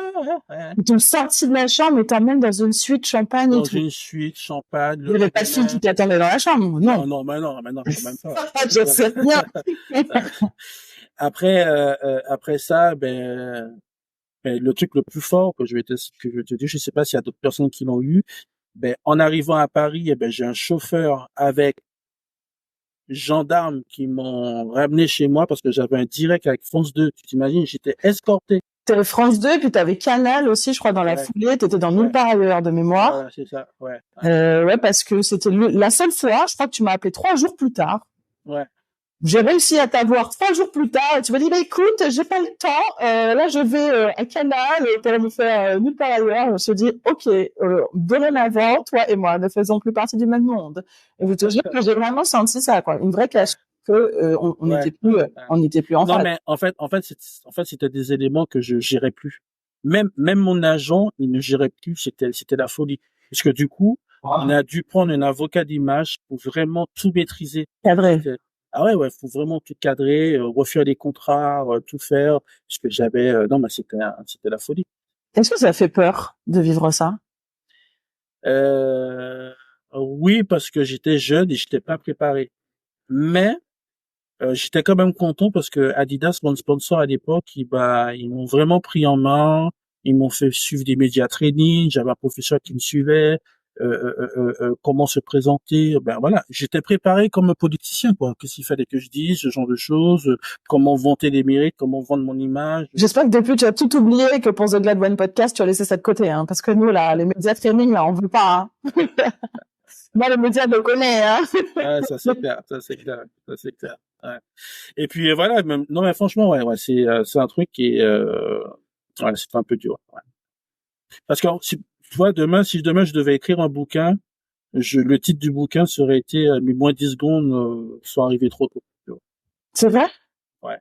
S1: Ils t'ont sorti de la chambre et t'emmènent dans une suite champagne et tout.
S2: Dans une suite champagne.
S1: Il n'y avait pas de fille qui t'attendait dans la chambre, non?
S2: Non, quand même pas.
S1: Je sais rien.
S2: Après ça, le truc le plus fort que je vais te dire, je sais pas s'il y a d'autres personnes qui l'ont eu, en arrivant à Paris, j'ai un chauffeur avec gendarmes qui m'ont ramené chez moi parce que j'avais un direct avec France 2. Tu t'imagines, j'étais escorté.
S1: T'avais France 2, puis t'avais Canal aussi, je crois, dans la foulée. T'étais dans Nulle part ailleurs de mémoire.
S2: Voilà, c'est ça, ouais.
S1: Ouais, parce que c'était la seule fois, je crois que tu m'as appelé 3 jours plus tard.
S2: Ouais.
S1: J'ai réussi à t'avoir 3 jours plus tard et tu m'as dit, écoute, j'ai pas le temps, là je vais à Canal pour me faire Nulle part ailleurs. Je me suis dit, ok, dorénavant, toi et moi ne faisons plus partie du même monde. Et je te jure que j'ai vraiment senti ça, quoi. Une vraie clash que on n'était plus en phase.
S2: Non, mais en fait, c'était des éléments que je gérais plus. Même mon agent, il ne gérait plus, c'était la folie. Parce que du coup, on a dû prendre un avocat d'image pour vraiment tout maîtriser.
S1: Cadrer.
S2: Ah ouais, faut vraiment tout cadrer, refaire les contrats, tout faire. Parce que j'avais, c'était la folie.
S1: Est-ce que ça fait peur de vivre ça?
S2: Oui, parce que j'étais jeune et j'étais pas préparé. Mais j'étais quand même content parce que Adidas, mon sponsor à l'époque, ils m'ont vraiment pris en main. Ils m'ont fait suivre des médias training. J'avais un professeur qui me suivait. Comment se présenter, voilà, j'étais préparé comme un politicien, quoi. Qu'est-ce qu'il fallait que je dise, ce genre de choses, comment vanter les mérites, comment vendre mon image.
S1: J'espère que depuis tu as tout oublié et que pour The Glad One Podcast tu as laissé ça de côté, hein, parce que nous là, les médias training là, on veut pas, hein. Moi les médias je connais, hein.
S2: Ouais, ça c'est clair. Ouais. Et puis voilà, mais franchement, ouais, c'est un truc qui est, c'est un peu dur. Ouais. Parce que tu vois, si demain je devais écrire un bouquin, le titre du bouquin serait été mes moins 10 secondes sont arrivés trop tôt.
S1: C'est vrai?
S2: Ouais.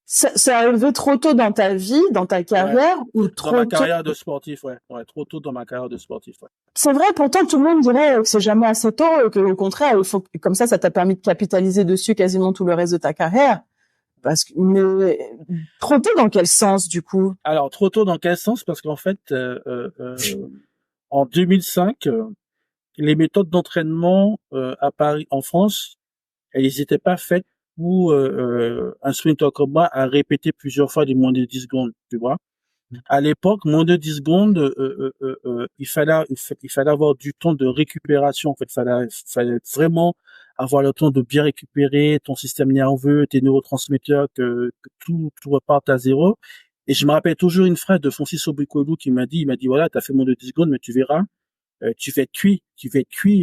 S1: C'est arrivé trop tôt dans ta vie, dans ta carrière, ou trop tôt?
S2: Dans ma carrière de sportif, ouais. Trop tôt dans ma carrière de sportif, ouais.
S1: C'est vrai, pourtant tout le monde dirait que c'est jamais assez tôt, que au contraire, comme ça t'a permis de capitaliser dessus quasiment tout le reste de ta carrière. Mais trop tôt dans quel sens, du coup?
S2: Alors, trop tôt dans quel sens? Parce qu'en fait, en 2005, les méthodes d'entraînement à Paris, en France, elles n'étaient pas faites pour un sprinter comme moi à répéter plusieurs fois des moins de 10 secondes, tu vois. À l'époque, moins de 10 secondes, il fallait avoir du temps de récupération. En fait, fallait vraiment avoir le temps de bien récupérer ton système nerveux, tes neurotransmetteurs, que tout reparte à zéro. Et je me rappelle toujours une phrase de Francis Obikolou il m'a dit, voilà, t'as fait moins de 10 secondes, mais tu verras, tu vas être cuit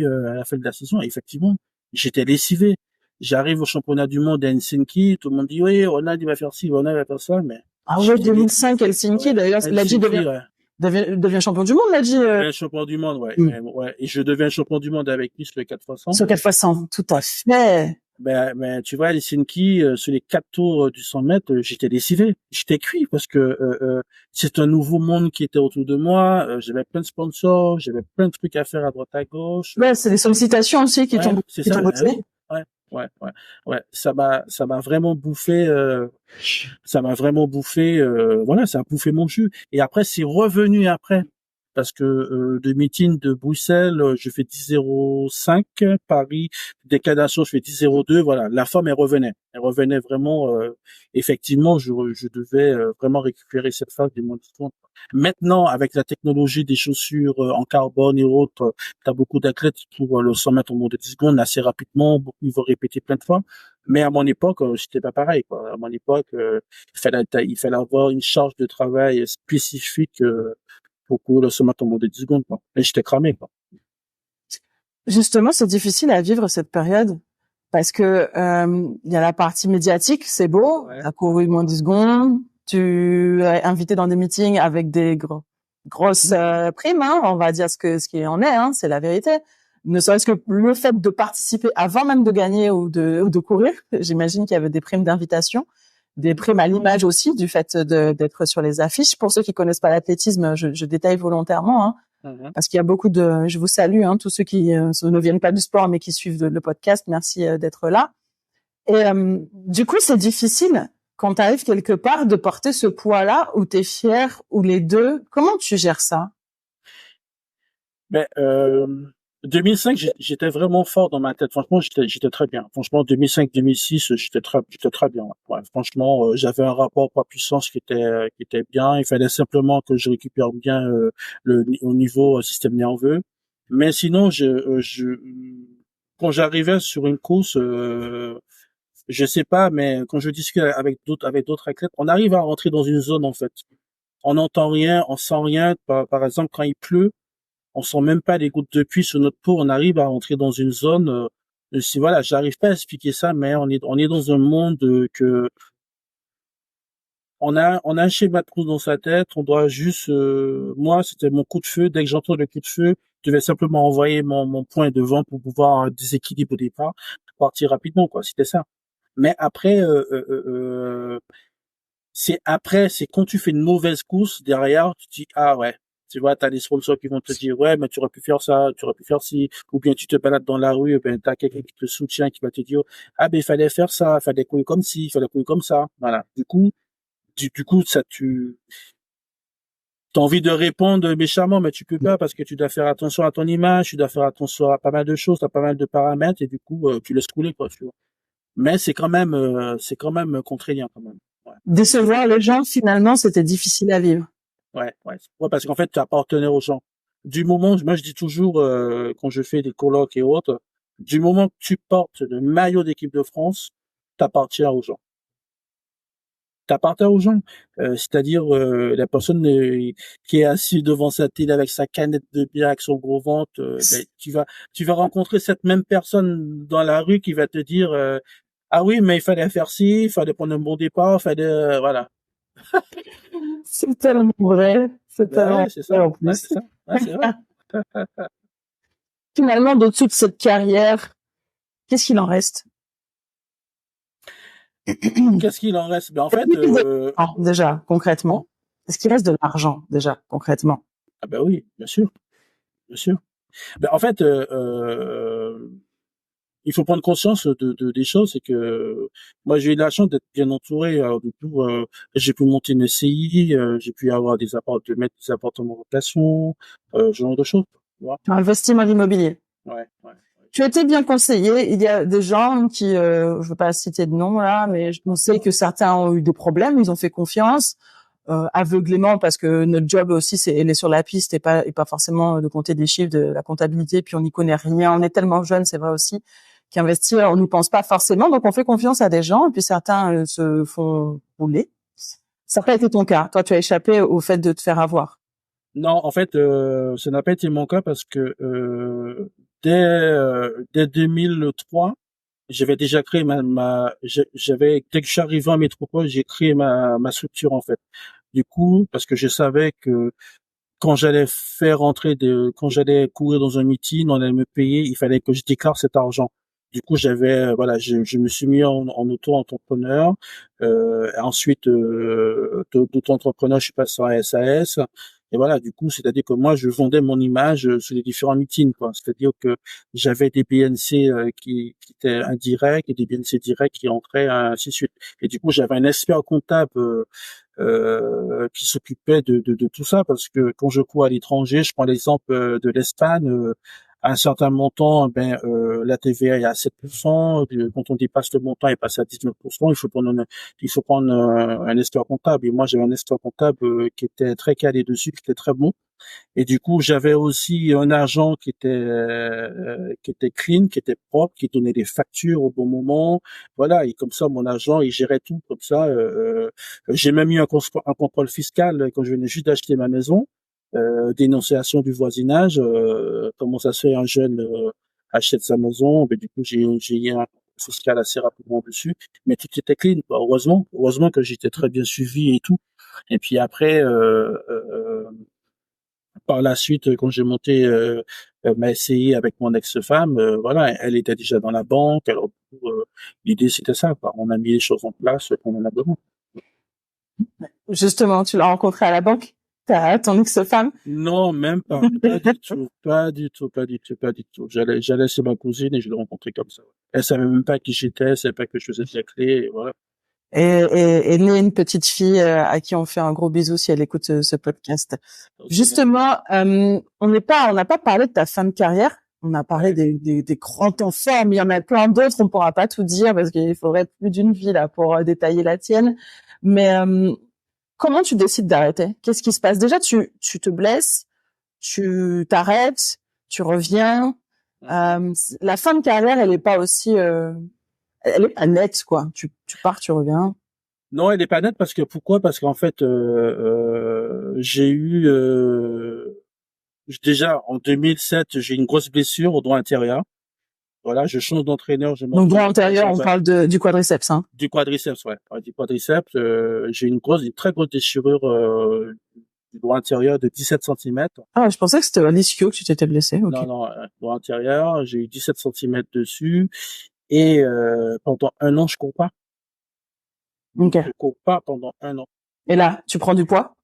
S2: à la fin de la saison. Et effectivement, J'étais lessivé. J'arrive au championnat du monde à Helsinki, tout le monde dit oui, Ronald il va faire ci, Ronald il va faire ça, mais
S1: Ah ouais, 2005 Helsinki,
S2: ouais,
S1: d'ailleurs, Ladji
S2: Helsinki, ouais.
S1: devient champion du monde, Ladji.
S2: Je deviens champion du monde, ouais, ouais, et je deviens champion du monde avec lui sur les 4x100.
S1: Sur 4x100, tout à fait.
S2: Ben, tu vois, Helsinki, sur les 4 tours du 100 mètres, j'étais lessivé, j'étais cuit parce que c'est un nouveau monde qui était autour de moi. J'avais plein de sponsors, j'avais plein de trucs à faire à droite à gauche.
S1: Ouais, c'est les sollicitations aussi qui t'ont motivé.
S2: Ouais, ouais. Ça m'a vraiment bouffé. Voilà, ça a bouffé mon jus. Et après, c'est revenu après. Parce que de meeting de Bruxelles, je fais 10,05, Paris, déclination, je fais 10,02. Voilà, la forme elle revenait vraiment. Effectivement, je devais vraiment récupérer cette phase des moins de 30. Maintenant, avec la technologie des chaussures en carbone et autres, t'as beaucoup d'athlètes pour le 100 mètres au moins de 10 secondes assez rapidement. Ils vont répéter plein de fois. Mais à mon époque, c'était pas pareil, quoi. À mon époque, il fallait avoir une charge de travail spécifique pour courir le 100 mètres au moins de 10 secondes, quoi. Et j'étais cramé, quoi.
S1: Justement, c'est difficile à vivre cette période parce que il y a la partie médiatique, c'est beau, t'as couru moins de 10 secondes, tu es invité dans des meetings avec des grosses primes, hein, on va dire ce qui en est, hein, c'est la vérité. Ne serait-ce que le fait de participer avant même de gagner ou de courir, j'imagine qu'il y avait des primes d'invitation, des primes à l'image aussi du fait d'être sur les affiches. Pour ceux qui connaissent pas l'athlétisme, je détaille volontairement, hein. Parce qu'il y a beaucoup je vous salue, hein, tous ceux qui ne viennent pas du sport mais qui suivent le podcast. Merci d'être là. Et du coup, c'est difficile quand tu arrives quelque part de porter ce poids-là où tu es fier ou les deux. Comment tu gères ça?
S2: Ben, 2005, j'étais vraiment fort dans ma tête. Franchement, j'étais très bien. Franchement, 2005-2006, j'étais très bien. Ouais, franchement, j'avais un rapport poids-puissance qui était bien. Il fallait simplement que je récupère bien au niveau système nerveux. Mais sinon, quand j'arrivais sur une course, je sais pas, mais quand je discute avec d'autres athlètes, on arrive à rentrer dans une zone en fait. On n'entend rien, on sent rien. Par exemple, quand il pleut, on sent même pas les gouttes de pluie sur notre peau, on arrive à rentrer dans une zone, si voilà, j'arrive pas à expliquer ça, mais on est dans un monde que on a un schéma de course dans sa tête, on doit juste, moi, c'était mon coup de feu, dès que j'entends le coup de feu, je devais simplement envoyer mon point devant pour pouvoir déséquilibrer au départ, partir rapidement, quoi, c'était ça. Mais après, c'est quand tu fais une mauvaise course, derrière, tu te dis, ah ouais, tu vois, t'as des sponsors qui vont te dire, ouais, mais tu aurais pu faire ça, tu aurais pu faire ci, ou bien tu te balades dans la rue, ben, t'as quelqu'un qui te soutient, qui va te dire, ah, ben, il fallait faire ça, il fallait courir comme ci, il fallait courir comme ça, voilà. Du coup, t'as envie de répondre méchamment, mais tu peux pas parce que tu dois faire attention à ton image, tu dois faire attention à pas mal de choses, t'as pas mal de paramètres, et du coup, tu laisses couler, quoi, tu vois. Mais c'est quand même contraignant, quand même. Ouais.
S1: Décevoir les gens, finalement, c'était difficile à vivre.
S2: Ouais, parce qu'en fait, tu appartenais aux gens. Du moment, moi je dis toujours quand je fais des colloques et autres, du moment que tu portes le maillot d'équipe de France, t'appartiens aux gens. T'appartiens aux gens, c'est-à-dire la personne qui est assise devant sa télé avec sa canette de bière, avec son gros ventre, ben, tu vas rencontrer cette même personne dans la rue qui va te dire ah oui, mais il fallait faire ci, il fallait prendre un bon départ, il fallait voilà.
S1: C'est tellement vrai. C'est tellement
S2: Ouais, c'est
S1: vrai
S2: ça.
S1: en plus.
S2: Ouais, c'est ça. Ouais, c'est vrai.
S1: Finalement, de toute cette carrière, qu'est-ce qu'il en reste?
S2: Qu'est-ce qu'il en reste? Ben, en fait,
S1: Déjà, concrètement. Est-ce qu'il reste de l'argent, déjà, concrètement?
S2: ah ben oui, bien sûr, bien sûr. Ben, en fait, il faut prendre conscience des choses, c'est que moi j'ai eu la chance d'être bien entouré. Alors du coup, j'ai pu monter une SCI, j'ai pu avoir mettre des appartements en location, ce genre de choses. Tu vois?
S1: Tu as investi dans l'immobilier.
S2: Ouais.
S1: Tu as été bien conseillé. Il y a des gens qui, je veux pas citer de nom là, mais on sait que certains ont eu des problèmes. Ils ont fait confiance aveuglément parce que notre job aussi, c'est elle est sur la piste et pas forcément de compter des chiffres de la comptabilité. Puis on n'y connaît rien. On est tellement jeune, c'est vrai aussi, qu'investir, on n'y pense pas forcément. Donc on fait confiance à des gens et puis certains se font rouler. Ça n'a pas été ton cas. Toi, tu as échappé au fait de te faire avoir.
S2: Non, en fait, ça n'a pas été mon cas parce que dès 2003, j'avais déjà créé dès que je suis arrivé en métropole, j'ai créé ma structure, en fait. Du coup, parce que je savais que quand j'allais courir dans un meeting, on allait me payer, il fallait que je déclare cet argent. Du coup, je me suis mis en auto-entrepreneur. Ensuite, d'auto-entrepreneur, je suis passé en SAS. Et voilà, du coup, c'est-à-dire que moi, je vendais mon image sur les différents meetings, quoi. C'est-à-dire que j'avais des BNC qui étaient indirects et des BNC directs qui entraient, ainsi de suite. Et du coup, j'avais un expert comptable qui s'occupait de tout ça, parce que quand je cours à l'étranger, je prends l'exemple de l'Espagne, à un certain montant, la TVA est à 7%, quand on dépasse le montant, il passe à 19%, il faut prendre un expert comptable. Et moi, j'avais un expert comptable qui était très calé dessus, qui était très bon. Et du coup, j'avais aussi un agent qui était clean, qui était propre, qui donnait des factures au bon moment. Voilà. Et comme ça, mon agent, il gérait tout comme ça. J'ai même eu un contrôle fiscal quand je venais juste d'acheter ma maison, dénonciation du voisinage. Comment ça se fait un jeune achète sa maison? Ben, du coup, j'ai eu un fiscal assez rapidement dessus. Mais tout était clean, quoi. Heureusement que j'étais très bien suivi et tout. Et puis après, par la suite, quand j'ai monté ma SCI avec mon ex-femme, voilà, elle était déjà dans la banque. Alors, l'idée c'était ça, quoi. On a mis les choses en place qu'on en a besoin.
S1: Justement, tu l'as rencontré à la banque, ton ex-femme?
S2: Non, même pas. Pas du tout. Pas du tout. Pas du tout. Pas du tout. J'allais chez ma cousine et je l'ai rencontrée comme ça. Elle savait même pas qui j'étais, elle savait pas que je faisais de la clé, et voilà.
S1: Et née une petite fille à qui on fait un gros bisou si elle écoute ce podcast. Justement, on n'a pas parlé de ta fin de carrière. On a parlé des grands temps forts, mais il y en a plein d'autres. On pourra pas tout dire parce qu'il faudrait plus d'une vie là pour détailler la tienne. Mais comment tu décides d'arrêter? Qu'est-ce qui se passe? Déjà, tu te blesses, tu t'arrêtes, tu reviens. La fin de carrière, elle est pas aussi, elle est pas nette, quoi. Tu pars, tu reviens.
S2: Non, elle est pas nette pourquoi? Parce qu'en fait, j'ai eu déjà en 2007, j'ai une grosse blessure au doigt antérieur. Voilà, je change d'entraîneur,
S1: Donc, droit antérieur, on parle du quadriceps, hein.
S2: Du quadriceps, ouais. Ouais, du quadriceps, j'ai une très grosse déchirure du doigt antérieur de 17 centimètres.
S1: Ah, je pensais que c'était à l'ischio que tu t'étais blessé. Okay.
S2: Non, doigt antérieur, j'ai eu 17 centimètres dessus et pendant un an, je cours pas.
S1: Okay.
S2: Je cours pas pendant un an.
S1: Et là, tu prends du poids?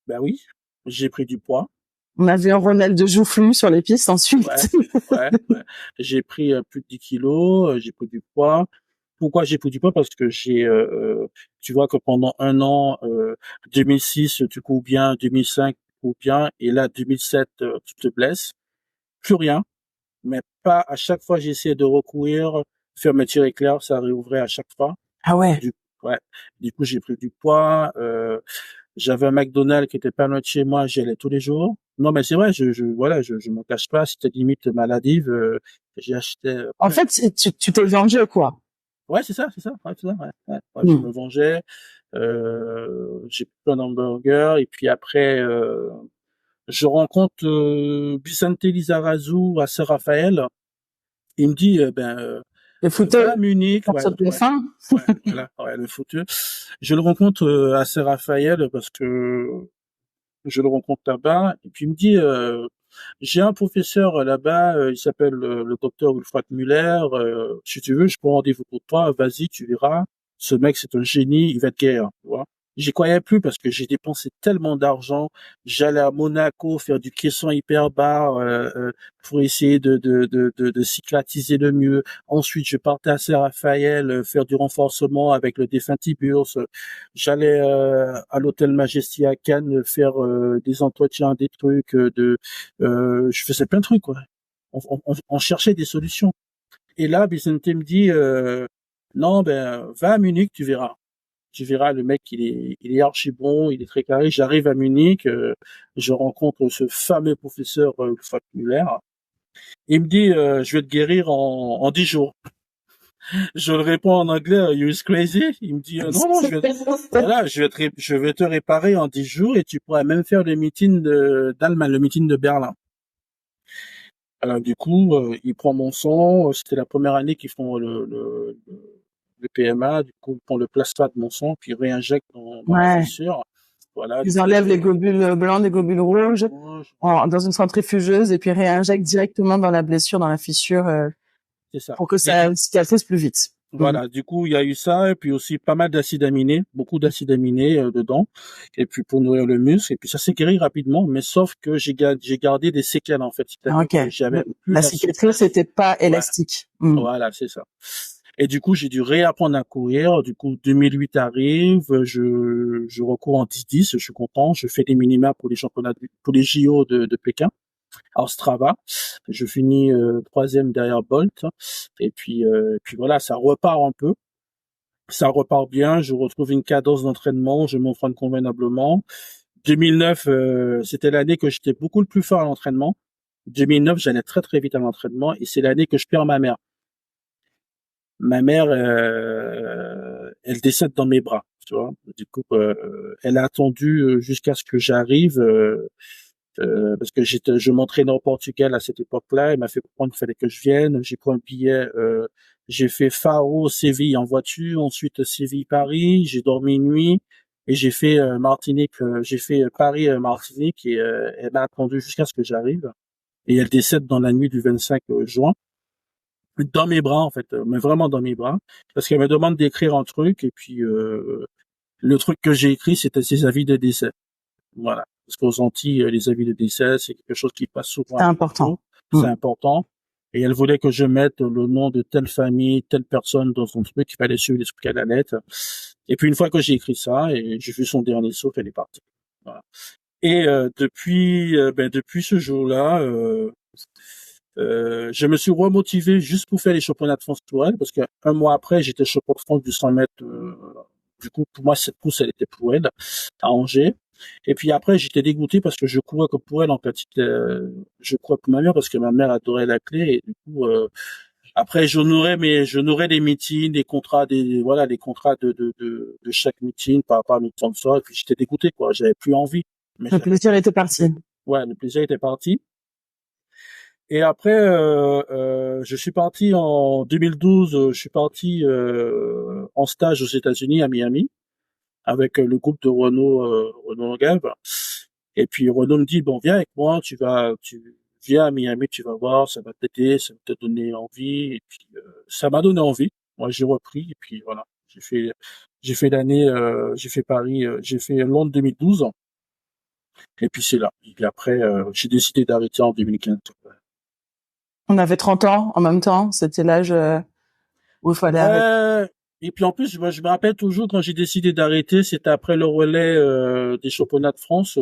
S2: Ben oui, j'ai pris du poids.
S1: On a vu un Ronald Joufflu sur les pistes ensuite.
S2: Ouais. J'ai pris plus de 10 kilos, j'ai pris du poids. Pourquoi j'ai pris du poids? Parce que tu vois que pendant un an, 2006, tu cours bien, 2005, tu cours bien, et là, 2007, tu te blesses. Plus rien. Mais pas à chaque fois, j'essayais de recourir, faire mes tirs éclairs, ça réouvrait à chaque fois.
S1: Ah ouais.
S2: Du coup, j'ai pris du poids, j'avais un McDonald's qui était pas loin de chez moi, j'y allais tous les jours. Non, mais c'est vrai, je m'en cache pas, c'était limite maladive, j'ai acheté.
S1: En fait, tu t'es vengé, quoi.
S2: Ouais, c'est ça, ouais, c'est ça, ouais. Je me vengeais, j'ai pris plein d'hamburgers, et puis après, je rencontre Vicente Lizarazu à Saint-Raphaël. Il me dit,
S1: le footeux,
S2: va à Munich, le footeux. Je le rencontre à Saint-Raphaël parce que je le rencontre là-bas, et puis il me dit, j'ai un professeur là-bas, il s'appelle le docteur Wilfried Müller, si tu veux, je prends rendez-vous pour toi, vas-y, tu verras, ce mec c'est un génie, il va te guérir, tu vois. J'y croyais plus parce que j'ai dépensé tellement d'argent, j'allais à Monaco faire du caisson hyperbar pour essayer de cyclatiser le mieux. Ensuite, je partais à Saint-Raphaël faire du renforcement avec le défunt Tiburce. J'allais à l'hôtel Majesty à Cannes faire des entretiens, des trucs, je faisais plein de trucs, quoi. On cherchait des solutions. Et là, Vicente me dit, non, va à Munich, tu verras. Tu verras, le mec, il est archi bon, il est très carré. J'arrive à Munich, je rencontre ce fameux professeur Ulfat Müller. Il me dit, je vais te guérir en 10 jours. Je le réponds en anglais, you is crazy. Il me dit, non, je vais te réparer en 10 jours et tu pourras même faire le meeting d'Allemagne, le meeting de Berlin. Alors du coup, il prend mon sang. C'était la première année qu'ils font le PMA. Du coup, ils prend le plasma de mon sang, puis ils réinjectent dans la
S1: Ouais.
S2: fissure. Voilà. Du
S1: Ils
S2: coup,
S1: enlèvent les globules blancs des globules rouges
S2: rouge,
S1: dans une centrifugeuse et puis réinjectent directement dans la blessure, dans la fissure,
S2: c'est ça.
S1: pour que
S2: Et
S1: ça cicatrise plus vite. Mm.
S2: voilà, du coup, il y a eu ça, et puis aussi pas mal d'acides aminés, beaucoup d'acides aminés dedans, et puis pour nourrir le muscle, et puis ça s'est guéri rapidement, mais sauf que j'ai gardé des séquelles en fait, c'est-à-dire
S1: Ok.
S2: que j'avais plus
S1: La
S2: la
S1: cicatrice
S2: souplesse.
S1: n'était pas
S2: Voilà,
S1: élastique. Mm.
S2: voilà, c'est ça. Et du coup, j'ai dû réapprendre à courir. Du coup, 2008 arrive, je recours en 10-10, je suis content, je fais des minima pour les championnats, pour les JO de Pékin. Alors Strava, je finis troisième derrière Bolt, et puis voilà, ça repart un peu. Ça repart bien, je retrouve une cadence d'entraînement, je m'entraîne convenablement. 2009, c'était l'année que j'étais beaucoup le plus fort à l'entraînement. 2009, j'allais très très vite à l'entraînement et c'est l'année que je perds ma mère. Ma mère, elle décède dans mes bras, tu vois. Du coup, elle a attendu jusqu'à ce que j'arrive, parce que je m'entraînais au Portugal à cette époque-là. Elle m'a fait comprendre qu'il fallait que je vienne. J'ai pris un billet. J'ai fait Faro, Séville en voiture, ensuite Séville-Paris. J'ai dormi une nuit et j'ai fait Martinique. J'ai fait Paris-Martinique et elle m'a attendu jusqu'à ce que j'arrive. Et elle décède dans la nuit du 25 juin, dans mes bras en fait, mais vraiment dans mes bras, parce qu'elle me demande d'écrire un truc et puis le truc que j'ai écrit c'était ses avis de décès. Voilà. Parce qu'aux Antilles, les avis de décès, c'est quelque chose qui passe souvent
S1: C'est
S2: à la
S1: important.
S2: radio. C'est
S1: Mm.
S2: important. Et elle voulait que je mette le nom de telle famille, telle personne dans son truc. Il fallait suivre les trucs à la lettre. Et puis, une fois que j'ai écrit ça, et j'ai vu son dernier souffle, elle est partie. Voilà. Et depuis ce jour-là, je me suis remotivé juste pour faire les championnats de France pour elle, parce qu'un mois après, j'étais champion de France du 100 mètres. Du coup, pour moi, cette course, elle était pour elle, à Angers. Et puis après, j'étais dégoûté parce que je courais que pour elle, en fait. Je courais pour ma mère parce que ma mère adorait la clé. Et du coup, après, je nourrais des meetings, des contrats, voilà, des contrats de chaque meeting par rapport à mes sponsors. Et puis j'étais dégoûté, quoi. J'avais plus envie. Mais
S1: Le plaisir était parti.
S2: ouais, le plaisir était parti. Et après, je suis parti en 2012. Je suis parti en stage aux États-Unis à Miami avec le groupe de Renault Logan. Et puis Renault me dit bon viens avec moi, tu viens à Miami, tu vas voir, ça va t'aider, ça va te donner envie. Et puis ça m'a donné envie. Moi j'ai repris et puis voilà, j'ai fait l'année, j'ai fait Paris, j'ai fait Londres 2012. Et puis c'est là. Et puis après j'ai décidé d'arrêter en 2015.
S1: On avait 30 ans en même temps. C'était l'âge où il fallait arrêter.
S2: Ouais. Et puis en plus, moi, je me rappelle toujours quand j'ai décidé d'arrêter, c'était après le relais des championnats de France.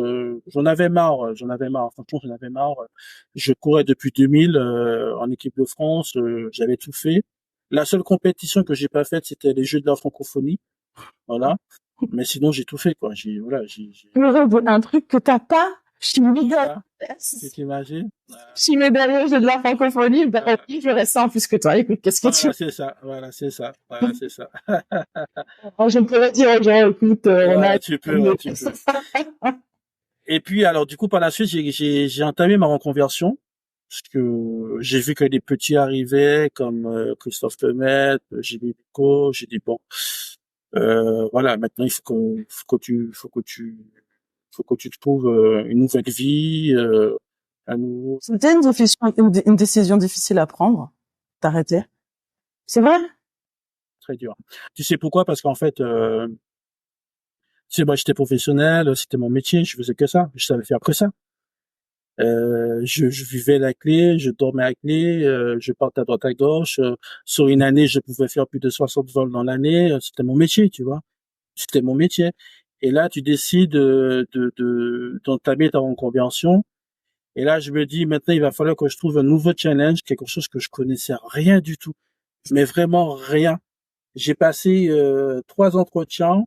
S2: J'en avais marre, Franchement, j'en avais marre. Je courais depuis 2000 en équipe de France. J'avais tout fait. La seule compétition que j'ai pas faite, c'était les Jeux de la francophonie. Voilà. Mais sinon, j'ai tout fait, quoi.
S1: Un truc que t'as pas, chimie
S2: Ah, tu t'imagines?
S1: médaillé, j'ai de la francophonie, ben oui, j'aurais ça en plus que toi. Écoute, qu'est-ce que tu...
S2: Voilà, c'est ça. Voilà, c'est ça. Voilà, c'est ça.
S1: Alors, je pourrais dire aux gens, écoute, on a...
S2: Ouais, tu peux, ouais, tu peux. Et puis, alors, du coup, par la suite, j'ai entamé ma reconversion, parce que j'ai vu que des petits arrivaient, comme Christophe Lemaitre, Jimmy Pico. J'ai dit, bon, voilà, maintenant, faut que tu te trouves une nouvelle vie, un nouveau...
S1: C'était une décision difficile à prendre, d'arrêter. C'est vrai?
S2: Très dur. Tu sais pourquoi? Parce qu'en fait, moi, j'étais professionnel, c'était mon métier, je faisais que ça, je savais faire que ça. Je vivais la clé, je dormais à la clé, je partais à droite à gauche. Sur une année, je pouvais faire plus de 60 vols dans l'année. C'était mon métier, tu vois. C'était mon métier. Et là, tu décides d'entamer ta reconversion. Et là, je me dis, maintenant, il va falloir que je trouve un nouveau challenge, quelque chose que je connaissais rien du tout. Mais vraiment rien. J'ai passé 3 entretiens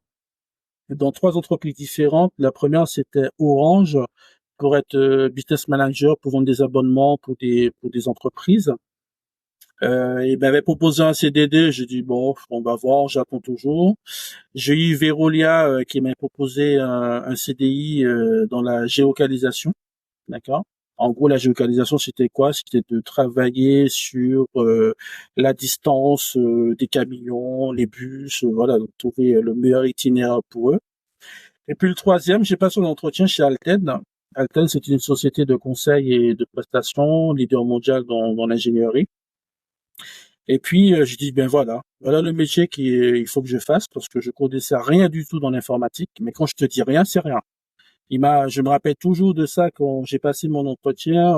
S2: dans 3 entreprises différentes. La première, c'était Orange pour être business manager, pour vendre des abonnements pour des entreprises. Il m'avait proposé un CDD, j'ai dit bon, on va voir, j'attends toujours. J'ai eu Veolia qui m'a proposé un CDI dans la géolocalisation, d'accord, En gros, la géolocalisation, c'était quoi? C'était de travailler sur la distance des camions, les bus, voilà, donc trouver le meilleur itinéraire pour eux. Et puis le troisième, j'ai passé un entretien chez Alten. Alten, c'est une société de conseil et de prestations, leader mondial dans l'ingénierie. Et puis, je dis, ben voilà le métier il faut que je fasse parce que je connaissais rien du tout dans l'informatique. Mais quand je te dis rien, c'est rien. Je me rappelle toujours de ça quand j'ai passé mon entretien.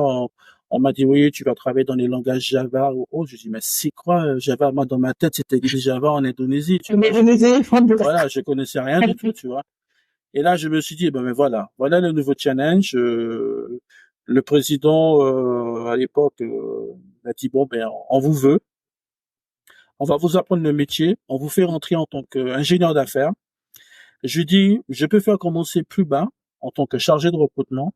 S2: On m'a dit, oui, tu vas travailler dans les langages Java ou autre. Je dis, mais c'est quoi Java? Moi, dans ma tête, c'était du Java en Indonésie, tu vois. Voilà, je connaissais rien du tout, tu vois. Et là, je me suis dit, ben, mais voilà le nouveau challenge. Le président, à l'époque, a dit, bon, ben, on vous veut. On va vous apprendre le métier. On vous fait rentrer en tant qu'ingénieur d'affaires. Je dis, je peux faire commencer plus bas en tant que chargé de recrutement.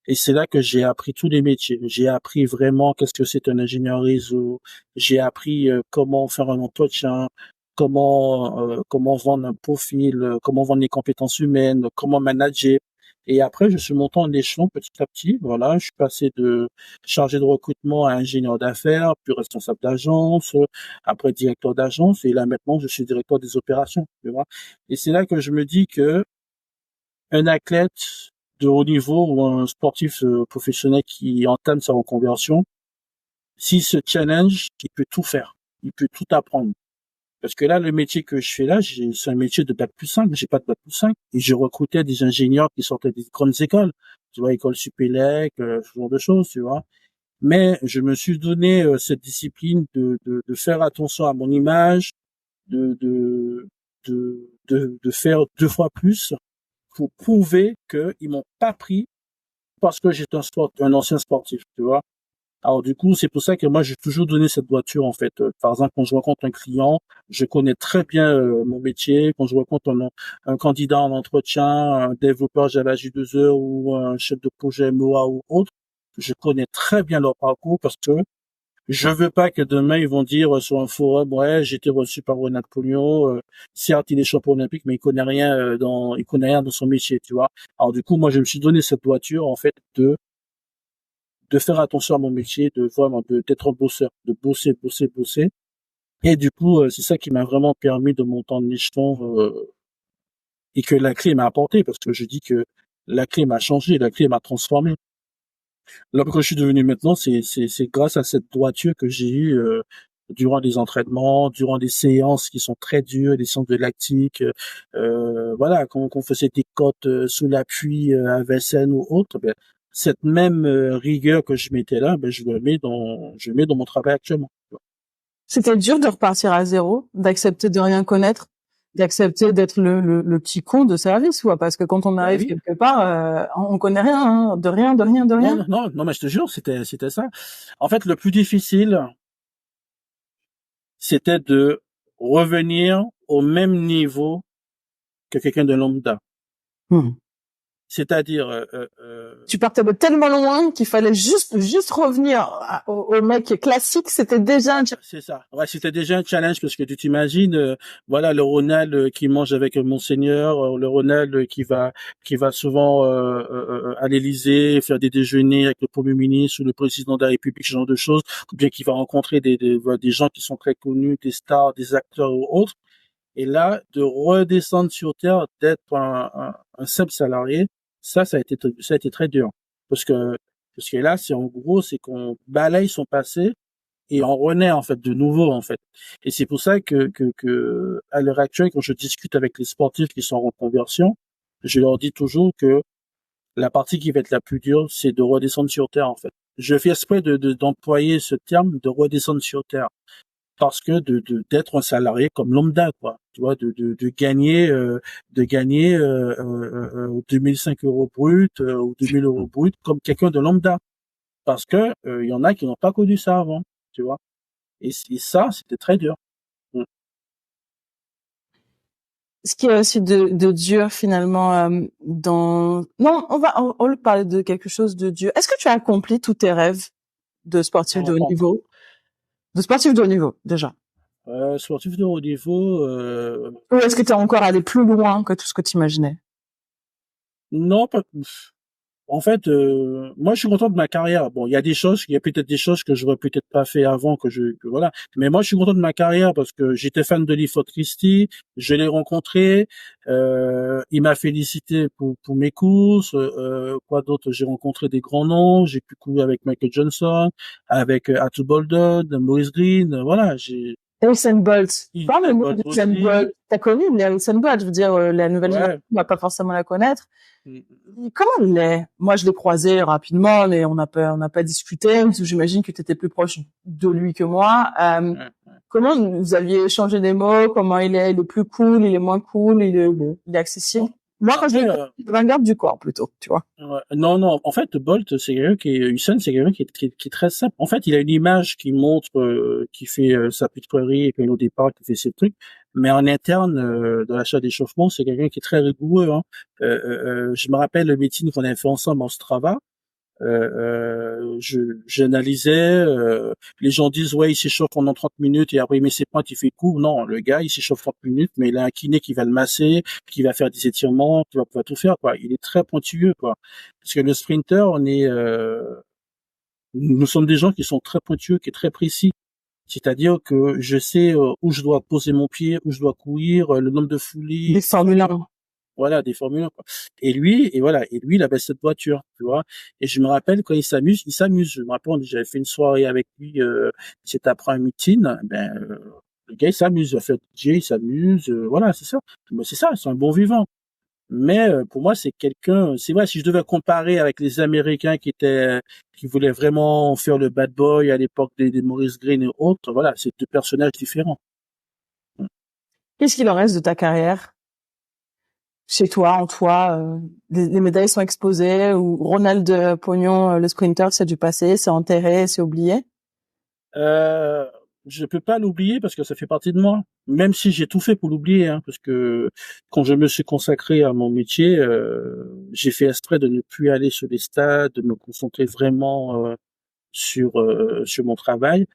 S2: Et c'est là que j'ai appris tous les métiers. J'ai appris vraiment qu'est-ce que c'est un ingénieur réseau. J'ai appris comment faire un entretien, comment vendre un profil, comment vendre les compétences humaines, comment manager. Et après, je suis monté en échelon petit à petit. Voilà, je suis passé de chargé de recrutement à ingénieur d'affaires, puis responsable d'agence, après directeur d'agence, et là maintenant, je suis directeur des opérations. Tu vois. Et c'est là que je me dis que un athlète de haut niveau ou un sportif professionnel qui entame sa reconversion, s'il se challenge, il peut tout faire, il peut tout apprendre. Parce que là, le métier que je fais là, c'est un métier de bac+5, j'ai pas de bac+5. Et je recrutais des ingénieurs qui sortaient des grandes écoles, tu vois, école Supélec, ce genre de choses, tu vois. Mais je me suis donné cette discipline de faire attention à mon image, de, de, de faire 2 fois plus pour prouver qu'ils m'ont pas pris parce que j'étais un ancien sportif, tu vois. Alors du coup, c'est pour ça que moi j'ai toujours donné cette voiture en fait. Par exemple, quand je rencontre un client, je connais très bien mon métier. Quand je rencontre un candidat en entretien, un développeur Java J2E ou un chef de projet MOA ou autre, je connais très bien leur parcours parce que je veux pas que demain ils vont dire sur un forum, ouais, j'ai été reçu par Ronald Pogno, certes il est champion olympique, mais il connaît rien dans son métier, tu vois. Alors du coup, moi je me suis donné cette voiture en fait de faire attention à mon métier, d'être un bosseur, de bosser. Et du coup, c'est ça qui m'a vraiment permis de monter en échelon et que la clé m'a apporté, parce que je dis que la clé m'a changé, la clé m'a transformé. Là, que je suis devenu maintenant, c'est grâce à cette droiture que j'ai eue durant des entraînements, durant des séances qui sont très dures, des séances de lactique. Voilà, quand on faisait des côtes sous l'appui à Vincennes ou autre, ben, cette même rigueur que je mettais là, ben, je le mets dans mon travail actuellement.
S1: C'était dur de repartir à zéro, d'accepter de rien connaître, d'accepter d'être le petit con de service, quoi. Parce que quand on arrive quelque part, on connaît rien, hein, de rien.
S2: Non, mais je te jure, c'était ça. En fait, le plus difficile, c'était de revenir au même niveau que quelqu'un de lambda. C'est-à-dire,
S1: tu partais de tellement loin qu'il fallait juste revenir au mec classique. C'était déjà
S2: c'est ça. Ouais, c'était déjà un challenge parce que tu t'imagines, voilà, le Ronald qui mange avec Monseigneur, le Ronald qui va souvent à l'Élysée faire des déjeuners avec le Premier ministre ou le président de la République, ce genre de choses, ou bien qui va rencontrer des gens qui sont très connus, des stars, des acteurs ou autres. Et là, de redescendre sur terre, d'être un simple salarié, ça a été très dur. Parce que là, c'est qu'on balaye son passé et on renaît, en fait, de nouveau, en fait. Et c'est pour ça que, à l'heure actuelle, quand je discute avec les sportifs qui sont en reconversion, je leur dis toujours que la partie qui va être la plus dure, c'est de redescendre sur terre, en fait. Je fais exprès d'employer ce terme de redescendre sur terre parce que d'être un salarié comme lambda, quoi, tu vois, de gagner 2005 euros brut ou 2000 euros brut comme quelqu'un de lambda, parce que il y en a qui n'ont pas connu ça avant, tu vois, et ça c'était très dur.
S1: Ce qui est aussi de dur finalement non, on va parler de quelque chose de dur. Est-ce que tu as accompli tous tes rêves de sportif de haut niveau? De sportif de haut niveau déjà.
S2: Sportif de haut niveau.
S1: Ou est-ce que tu es encore allé plus loin que tout ce que tu imaginais?
S2: Non, pas. En fait, moi, je suis content de ma carrière. Bon, il y a peut-être des choses que j'aurais peut-être pas fait avant voilà. Mais moi, je suis content de ma carrière parce que j'étais fan de Lee Ford Christie. Je l'ai rencontré. Il m'a félicité pour mes courses. Quoi d'autre? J'ai rencontré des grands noms. J'ai pu courir avec Michael Johnson, avec Arthur Boldon, Maurice Green. Voilà, j'ai
S1: Usain Bolt. Parle-moi
S2: Bolt
S1: d'Usain
S2: aussi.
S1: Bolt. T'as connu Usain Bolt? Je veux dire, la nouvelle génération
S2: Ouais.
S1: va pas forcément la connaître.
S2: Mm,
S1: Comment il est? Moi, je l'ai croisé rapidement, mais on n'a pas discuté, parce que j'imagine que tu étais plus proche de lui que moi.
S2: mm.
S1: Comment vous aviez échangé des mots? Comment il est? Il est plus cool? Il est moins cool? Il est accessible?
S2: Bon.
S1: Moi, quand je l'ai
S2: Après,
S1: connu, il avait un garde du corps, plutôt, tu vois.
S2: ouais. Non, non. En fait, Bolt, c'est quelqu'un Usain, c'est quelqu'un qui est très simple. En fait, il a une image qui montre, qui fait sa petite prairie et puis au départ, qui fait ses trucs. Mais en interne, dans l'achat d'échauffement, c'est quelqu'un qui est très rigoureux. Hein. Je me rappelle le meeting qu'on avait fait ensemble en Strava. J'analysais, les gens disent ouais il s'échauffe pendant 30 minutes et après il met ses pointes, il fait court. Non, le gars il s'échauffe 30 minutes, mais il a un kiné qui va le masser, qui va faire des étirements, qui va pouvoir tout faire quoi. Il est très pointilleux quoi. Parce que le sprinter, nous sommes des gens qui sont très pointueux, qui est très précis. C'est-à-dire que je sais où je dois poser mon pied, où je dois courir, le nombre de
S1: Des
S2: foulis,
S1: Formule 1.
S2: voilà, des Formule 1, quoi. Et lui, il avait cette voiture, tu vois. Et je me rappelle quand il s'amuse. Je me rappelle, j'avais fait une soirée avec lui, c'était après un meeting, le gars, il s'amuse, il va faire DJ, il s'amuse, voilà, c'est ça. Mais c'est ça, c'est un bon vivant. Mais pour moi, c'est vrai, si je devais comparer avec les Américains qui voulaient vraiment faire le bad boy à l'époque des Maurice Green et autres, voilà, c'est deux personnages différents.
S1: Qu'est-ce qu'il en reste de ta carrière? Chez toi, en toi, les médailles sont exposées, ou Ronald Pognon, le sprinter, c'est du passé, c'est enterré, c'est oublié?
S2: Euh, je peux pas l'oublier parce que ça fait partie de moi. Même si j'ai tout fait pour l'oublier, hein, parce que quand je me suis consacré à mon métier, j'ai fait exprès de ne plus aller sur les stades, de me concentrer vraiment sur mon travail.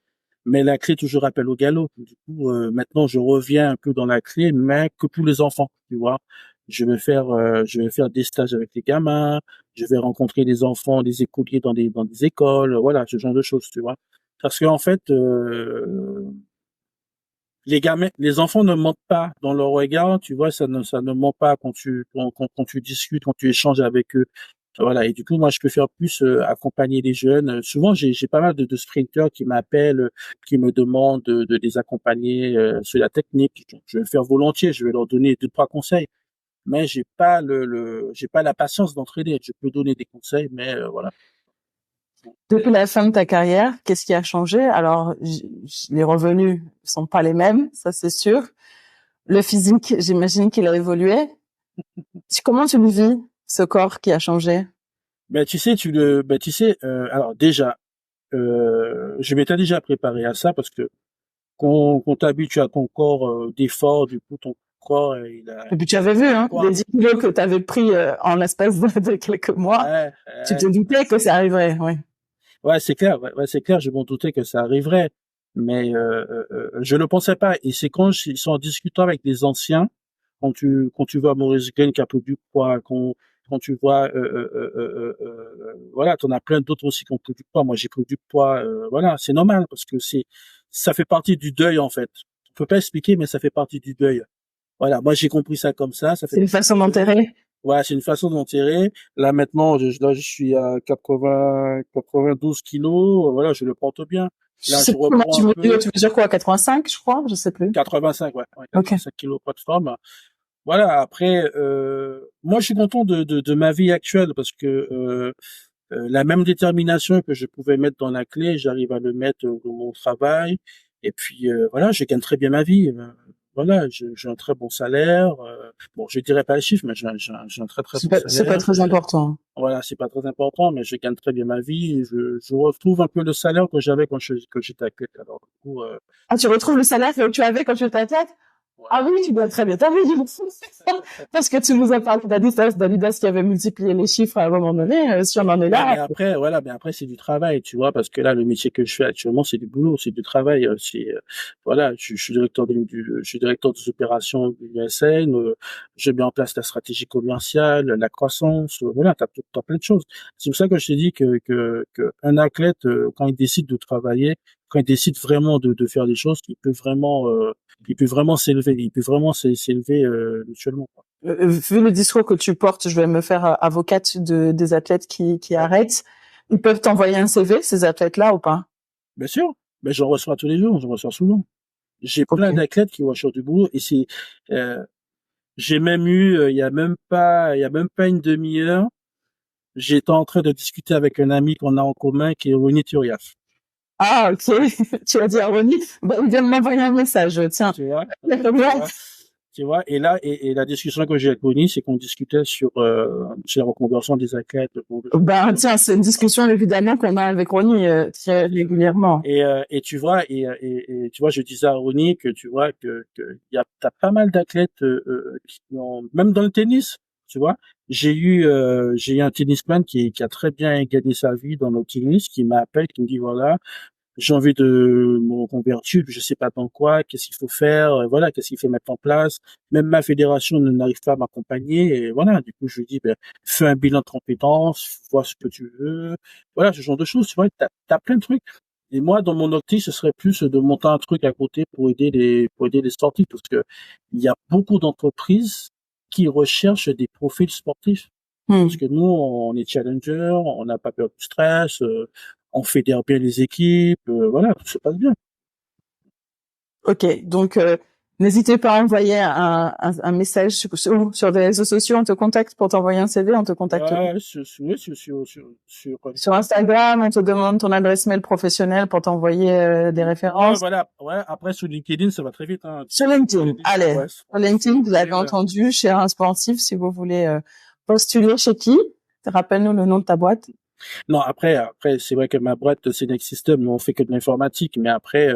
S2: Mais la clé toujours appelle au galop. Du coup, maintenant, je reviens un peu dans la clé, mais que pour les enfants, tu vois. Je vais faire des stages avec les gamins. Je vais rencontrer des enfants, des écoliers dans des écoles. Voilà, ce genre de choses, tu vois. Parce qu'en fait, les enfants ne mentent pas dans leur regard, tu vois, ça ne ment pas quand tu discutes, quand tu échanges avec eux. Voilà. Et du coup, moi, je peux faire plus accompagner les jeunes. Souvent, j'ai pas mal de sprinteurs qui m'appellent, qui me demandent de les accompagner sur la technique. Je vais le faire volontiers. Je vais leur donner deux, trois conseils. Mais j'ai pas la patience d'entraîner. Je peux donner des conseils, mais voilà.
S1: Depuis la fin de ta carrière, qu'est-ce qui a changé? Alors, les revenus sont pas les mêmes, ça c'est sûr. Le physique, j'imagine qu'il a évolué. Comment tu le vis, ce corps qui a changé?
S2: Ben tu sais, alors déjà, je m'étais déjà préparé à ça parce que quand t'habitues à ton corps d'effort, du coup ton corps
S1: Et puis tu avais vu, hein, les
S2: quoi.
S1: 10 kilos que tu avais pris en l'espace de quelques mois.
S2: Ouais,
S1: Tu te
S2: ouais,
S1: doutais que ça arriverait, oui.
S2: ouais, c'est clair, ouais, c'est clair, je m'en doutais que ça arriverait, mais je ne pensais pas. Et c'est quand ils sont en discutant avec des anciens, quand tu vois Maurice Green qui a pris du poids, quand tu vois voilà, t'en as plein d'autres aussi qui ont pris du poids. Moi, j'ai pris du poids, voilà, c'est normal parce que ça fait partie du deuil en fait. On peut pas expliquer, mais ça fait partie du deuil. Voilà, moi j'ai compris ça comme ça fait
S1: C'est une
S2: partie
S1: façon
S2: du deuil.
S1: d'enterrer.
S2: Ouais, c'est une façon d'enterrer. Là, maintenant, là, je suis à 92 kilos. Voilà, je le porte bien.
S1: Je
S2: Là,
S1: sais
S2: je
S1: plus comment
S2: reprends un peu.
S1: tu mesures quoi, 85, je crois? Je sais plus.
S2: 85, ouais,
S1: Ok.
S2: 85 kilos, pas de forme. Voilà, après, moi, je suis content de ma vie actuelle parce que la même détermination que je pouvais mettre dans la clé, j'arrive à le mettre dans mon travail. Et puis, voilà, je gagne très bien ma vie. Voilà, j'ai un très bon salaire. Bon, je dirais pas le chiffre, mais j'ai un très très bon
S1: C'est pas
S2: salaire.
S1: très important.
S2: Voilà, c'est pas très important, mais je gagne très bien ma vie. Je retrouve un peu le salaire que j'avais que j'étais athlète. Alors, du coup,
S1: Ah, tu retrouves le salaire que tu avais quand tu étais athlète? Ah oui, tu dois très bien. T'as vu, parce que tu nous as parlé d'Adidas qui avait multiplié les chiffres à un moment donné. Si on en est
S2: Ouais,
S1: là.
S2: mais après, voilà, mais après, c'est du travail, tu vois, parce que là, le métier que je fais actuellement, c'est du boulot, c'est du travail. Voilà, je suis directeur je suis directeur des opérations du USN, je mets en place la stratégie commerciale, la croissance, voilà, t'as plein de choses. C'est pour ça que je t'ai dit que un athlète, quand il décide de travailler, quand il décide vraiment de faire des choses, il peut vraiment s'élever, il peut vraiment s'élever, mutuellement, quoi.
S1: Vu le discours que tu portes, je vais me faire avocate des athlètes qui arrêtent. Ils peuvent t'envoyer un CV, ces athlètes-là, ou pas?
S2: Bien sûr, mais j'en reçois tous les jours, j'en reçois souvent. J'ai plein
S1: Ok.
S2: d'athlètes qui recherchent du boulot et euh, j'ai même eu, il y a même pas une demi-heure, j'étais en train de discuter avec un ami qu'on a en commun qui est Ronny Turiaf.
S1: Ah, ok. Tu as dit à Ronnie, bah, il vient de m'envoyer un message. Tiens.
S2: Tu vois,
S1: Ouais.
S2: tu vois, et là, et la discussion que j'ai avec Ronny, c'est qu'on discutait sur la reconversion des athlètes.
S1: Ben, tiens, c'est une discussion, évidemment, qu'on a avec Ronnie, très régulièrement.
S2: Et tu vois, et tu vois, je disais à Ronny que tu vois t'as pas mal d'athlètes qui ont, même dans le tennis, tu vois. J'ai eu un tennisman qui a très bien gagné sa vie dans le tennis, qui m'appelle, qui me dit voilà, j'ai envie de me reconvertir, je sais pas dans quoi, qu'est-ce qu'il faut faire, voilà, qu'est-ce qu'il faut mettre en place. Même ma fédération n'arrive pas à m'accompagner, et voilà. Du coup, je lui dis, ben, fais un bilan de compétences, vois ce que tu veux, voilà, ce genre de choses. Tu vois, t'as plein de trucs. Et moi, dans mon optique, ce serait plus de monter un truc à côté pour aider les sportifs, parce que il y a beaucoup d'entreprises qui recherchent des profils sportifs. Parce que nous, on est challenger, on n'a pas peur du stress, on fédère bien les équipes, voilà, tout se passe bien.
S1: Ok, donc n'hésitez pas à envoyer un message sur les réseaux sociaux, on te contacte pour t'envoyer un CV, on te contacte
S2: Ouais,
S1: sur Instagram, on te demande ton adresse mail professionnelle pour t'envoyer des
S2: ouais,
S1: références.
S2: voilà, ouais, après sur LinkedIn, ça va très vite, hein.
S1: Sur LinkedIn, allez,
S2: Ouais,
S1: sur LinkedIn, vous avez entendu, chez un sportif, si vous voulez postuler chez qui, rappelle-nous le nom de ta boîte.
S2: non, après, c'est vrai que ma boîte, c'est Next System, mais on fait que de l'informatique, mais après,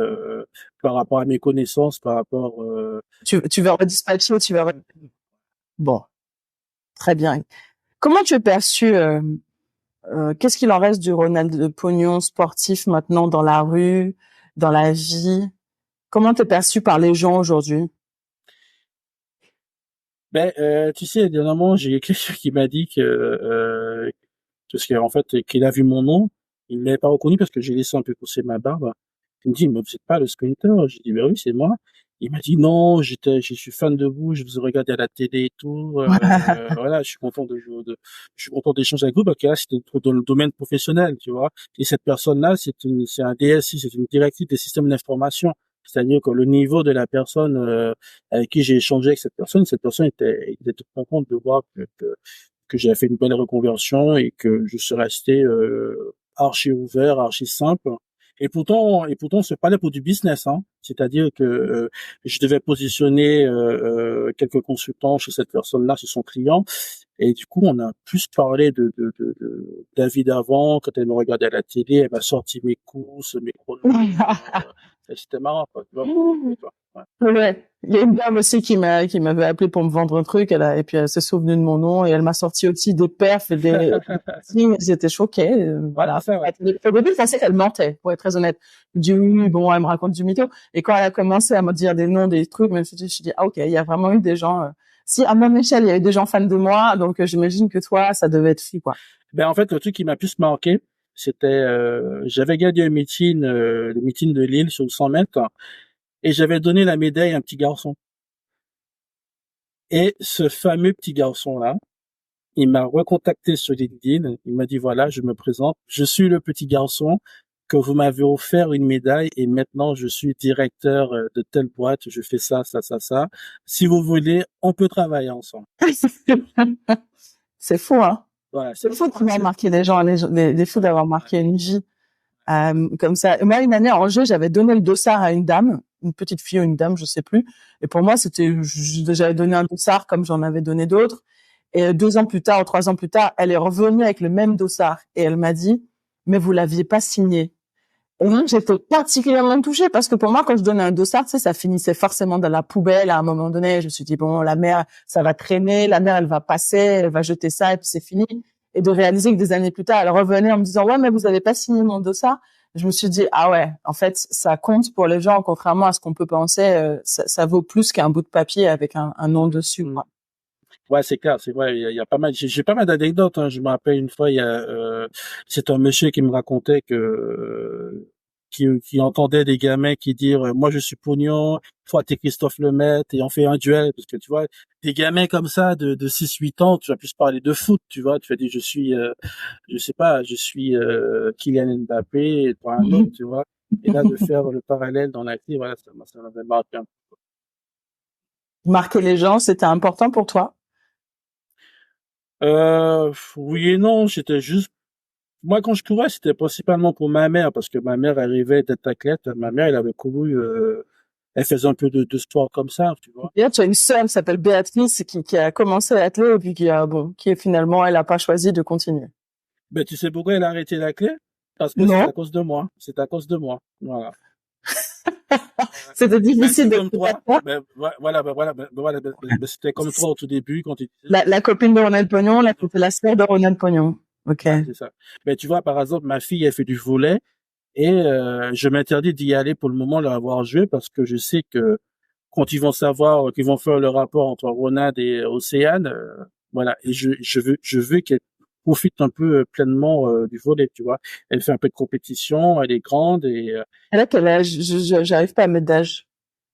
S2: par rapport à mes connaissances, par rapport,
S1: Tu vas redispatcher ou tu vas... Bon, très bien. Comment tu es perçu qu'est-ce qu'il en reste du Ronald de Pognon sportif maintenant dans la rue, dans la vie? Comment t'es perçu par les gens aujourd'hui?
S2: ben, tu sais, dernièrement, j'ai quelqu'un qui m'a dit parce qu'en fait, qu'il a vu mon nom, il ne m'avait pas reconnu parce que j'ai laissé un peu pousser ma barbe. Il me dit, mais vous n'êtes pas le sprinter? J'ai dit, ben oui, c'est moi. Il m'a dit, non, je suis fan de vous, je vous ai regardé à la télé et tout, voilà, je suis content d'échanger avec vous parce que là, c'était dans le domaine professionnel, tu vois. Et cette personne-là, c'est un DSI, c'est une directrice des systèmes d'information. C'est-à-dire que le niveau de la personne, avec qui j'ai échangé avec cette personne était tout contente de voir que j'avais fait une belle reconversion et que je suis resté archi ouvert, archi simple. Et pourtant, c'est pas là pour du business, hein. C'est-à-dire que je devais positionner quelques consultants chez cette personne-là, chez son client. Et du coup, on a plus parlé de David avant, quand elle me regardait à la télé, elle m'a sorti mes courses, mes chronos. C'était marrant, quoi. Tu vois, ouais.
S1: Ouais. Il y a une dame aussi qui m'avait appelé pour me vendre un truc, et puis elle s'est souvenue de mon nom et elle m'a sorti aussi des perfs et des signes. J'étais choquée. Voilà.
S2: Ça, ouais.
S1: Au début, je pensais qu'elle mentait, pour être très honnête. Je dis oui, bon, elle me raconte du mytho. Et quand elle a commencé à me dire des noms, des trucs, je me suis dit, ah, ok, il y a vraiment eu des gens, si, à mon échelle, il y a eu des gens fans de moi, donc j'imagine que toi, ça devait être fou, quoi.
S2: Ben, en fait, le truc qui m'a plus marqué, c'était, j'avais gagné un meeting, le meeting de Lille sur 100 mètres, et j'avais donné la médaille à un petit garçon. Et ce fameux petit garçon-là, il m'a recontacté sur LinkedIn. Il m'a dit, voilà, je me présente. Je suis le petit garçon que vous m'avez offert une médaille et maintenant je suis directeur de telle boîte. Je fais ça, ça, ça, ça. Si vous voulez, on peut travailler ensemble.
S1: C'est fou, hein.
S2: Voilà,
S1: C'est fou d'avoir marqué des gens, des fous d'avoir marqué une vie. Comme ça. Moi, une année en jeu, j'avais donné le dossard à une dame, une petite fille ou une dame, je sais plus. Et pour moi, j'avais donné un dossard comme j'en avais donné d'autres. Et 2 ans plus tard ou 3 ans plus tard, elle est revenue avec le même dossard et elle m'a dit, mais vous l'aviez pas signé. Et moi, j'étais particulièrement touchée parce que pour moi, quand je donnais un dossard, tu sais, ça finissait forcément dans la poubelle. À un moment donné, je me suis dit, bon, la mère, ça va traîner, la mère, elle va passer, elle va jeter ça et puis c'est fini. Et de réaliser que des années plus tard, elle revenait en me disant, ouais, mais vous avez pas signé mon dossard. Je me suis dit, ah ouais, en fait, ça compte pour les gens, contrairement à ce qu'on peut penser, ça vaut plus qu'un bout de papier avec un nom dessus, quoi.
S2: Ouais, c'est clair, c'est vrai. Il y a pas mal. J'ai pas mal d'anecdotes. Hein. Je me rappelle une fois, c'est un monsieur qui me racontait qui entendait des gamins qui dire moi je suis pognon, toi t'es Christophe Lemaitre et on fait un duel parce que tu vois des gamins comme ça de 6 8 ans, tu vas plus parler de foot, tu vois. Tu vas dire je suis je sais pas, je suis Kylian Mbappé et toi un autre, tu vois. Et là de faire le parallèle dans la vie, voilà, ça m'avait marqué un peu.
S1: Marquer les gens, c'était important pour toi?
S2: Oui et non, j'étais juste moi, quand je courais, c'était principalement pour ma mère, parce que ma mère arrivait d'être athlète. Ma mère, elle avait couru, elle faisait un peu de sport comme ça, tu vois.
S1: Et là, tu as une sœur qui s'appelle Béatrice qui a commencé à atteler et puis qui est finalement, elle a pas choisi de continuer.
S2: Ben, tu sais pourquoi elle a arrêté l'athlète? Parce que c'est
S1: Non,
S2: à cause de moi. C'est à cause de moi. Voilà.
S1: c'était
S2: Ben,
S1: difficile
S2: c'est
S1: de
S2: comme
S1: couper
S2: toi.
S1: ça.
S2: C'était comme toi au tout début quand tu disais.
S1: La copine de Ronald Pognon, là, c'était la sœur de Ronald Pognon. Ok.
S2: Ouais, c'est ça. Ben, tu vois, par exemple, ma fille, elle fait du volley et je m'interdis d'y aller pour le moment, la voir jouer parce que je sais que quand ils vont savoir qu'ils vont faire le rapport entre Ronald et Océane, voilà. Et je veux qu'elle profite un peu pleinement du volley, tu vois. Elle fait un peu de compétition, elle est grande et
S1: Elle a quel âge? J'arrive pas à mettre d'âge.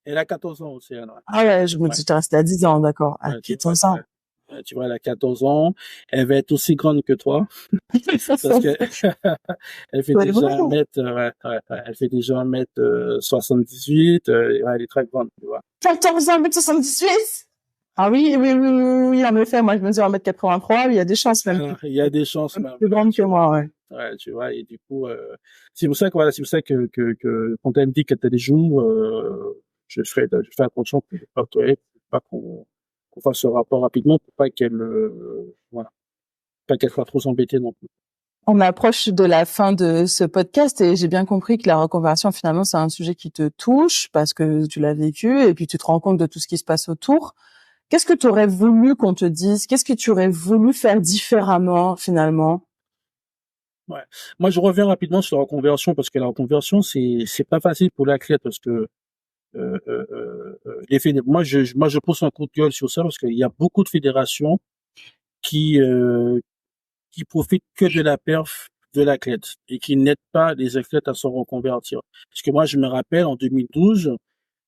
S2: elle a 14 ans, Océane.
S1: Ah ouais, je me
S2: Ouais,
S1: dis, t'es resté à 10 ans, d'accord. À
S2: ouais, tu vois,
S1: 14 ans.
S2: tu vois, elle a 14 ans. Elle va être aussi grande que toi parce que elle fait
S1: Ouais,
S2: déjà un
S1: ouais.
S2: mètre, elle fait déjà 1m78. Ouais, elle est très grande, tu vois.
S1: 14 ans, 1m78? Ah oui, oui, oui, oui, oui, oui, en effet, moi, je mesure 1m83, il y a des chances même.
S2: Il y a des chances
S1: Un peu
S2: même,
S1: plus grande que
S2: tu vois.
S1: moi, ouais.
S2: Ouais, tu vois, et du coup, c'est pour ça que voilà, c'est pour ça que quand elle me dit qu'elle a des joues, je fais attention pour pas qu'on fasse ce rapport rapidement pour pas qu'elle, voilà, pas qu'elle soit trop embêtée non plus.
S1: On approche de la fin de ce podcast et j'ai bien compris que la reconversion, finalement, c'est un sujet qui te touche parce que tu l'as vécu et puis tu te rends compte de tout ce qui se passe autour. Qu'est-ce que tu aurais voulu qu'on te dise? Qu'est-ce que tu aurais voulu faire différemment, finalement?
S2: Ouais. Moi, je reviens rapidement sur la reconversion parce que la reconversion, c'est pas facile pour l'athlète parce que moi, je pose un coup de gueule sur ça parce qu'il y a beaucoup de fédérations qui euh, qui profitent que de la perf de l'athlète et qui n'aident pas les athlètes à se reconvertir. Parce que moi, je me rappelle, en 2012,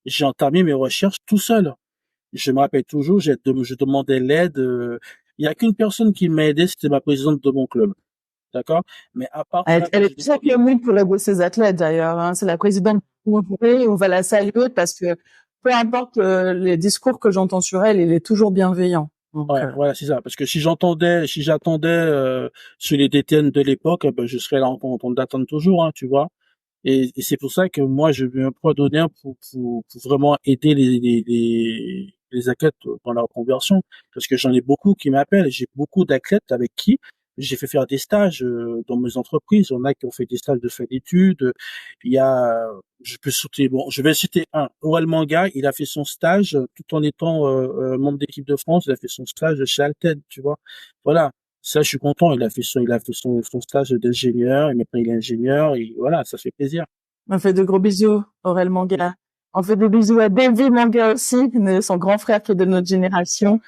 S2: j'ai entamé mes recherches tout seul. Je me rappelle toujours, je demandais l'aide. Il y a qu'une personne qui m'a aidé, c'était ma présidente de mon club. D'accord? Mais à part ça,
S1: Elle
S2: quand
S1: est
S2: j'ai
S1: plus mieux pour aider ses athlètes, d'ailleurs, hein. C'est la présidente on va la saluer parce que peu importe les discours que j'entends sur elle, il est toujours bienveillant. Donc,
S2: ouais, voilà, c'est ça. Parce que si j'attendais sur les DTN de l'époque, ben, je serais là en train d'attendre toujours, hein, tu vois. Et c'est pour ça que moi, je veux un poids d'honneur pour vraiment aider les athlètes dans leur conversion. Parce que j'en ai beaucoup qui m'appellent. J'ai beaucoup d'athlètes avec qui j'ai fait faire des stages dans mes entreprises. On a qui ont fait des stages de fin d'études. Il y a, je peux citer, bon, je vais citer un. Aurel Manga, il a fait son stage tout en étant membre d'équipe de France. Il a fait son stage chez Alten, tu vois. Voilà. Ça, je suis content. Il a fait son stage d'ingénieur. Et maintenant, il est ingénieur. Et voilà, ça fait plaisir.
S1: on fait de gros bisous, Aurel Manga. On fait des bisous à David Manga aussi, son grand frère qui est de notre génération.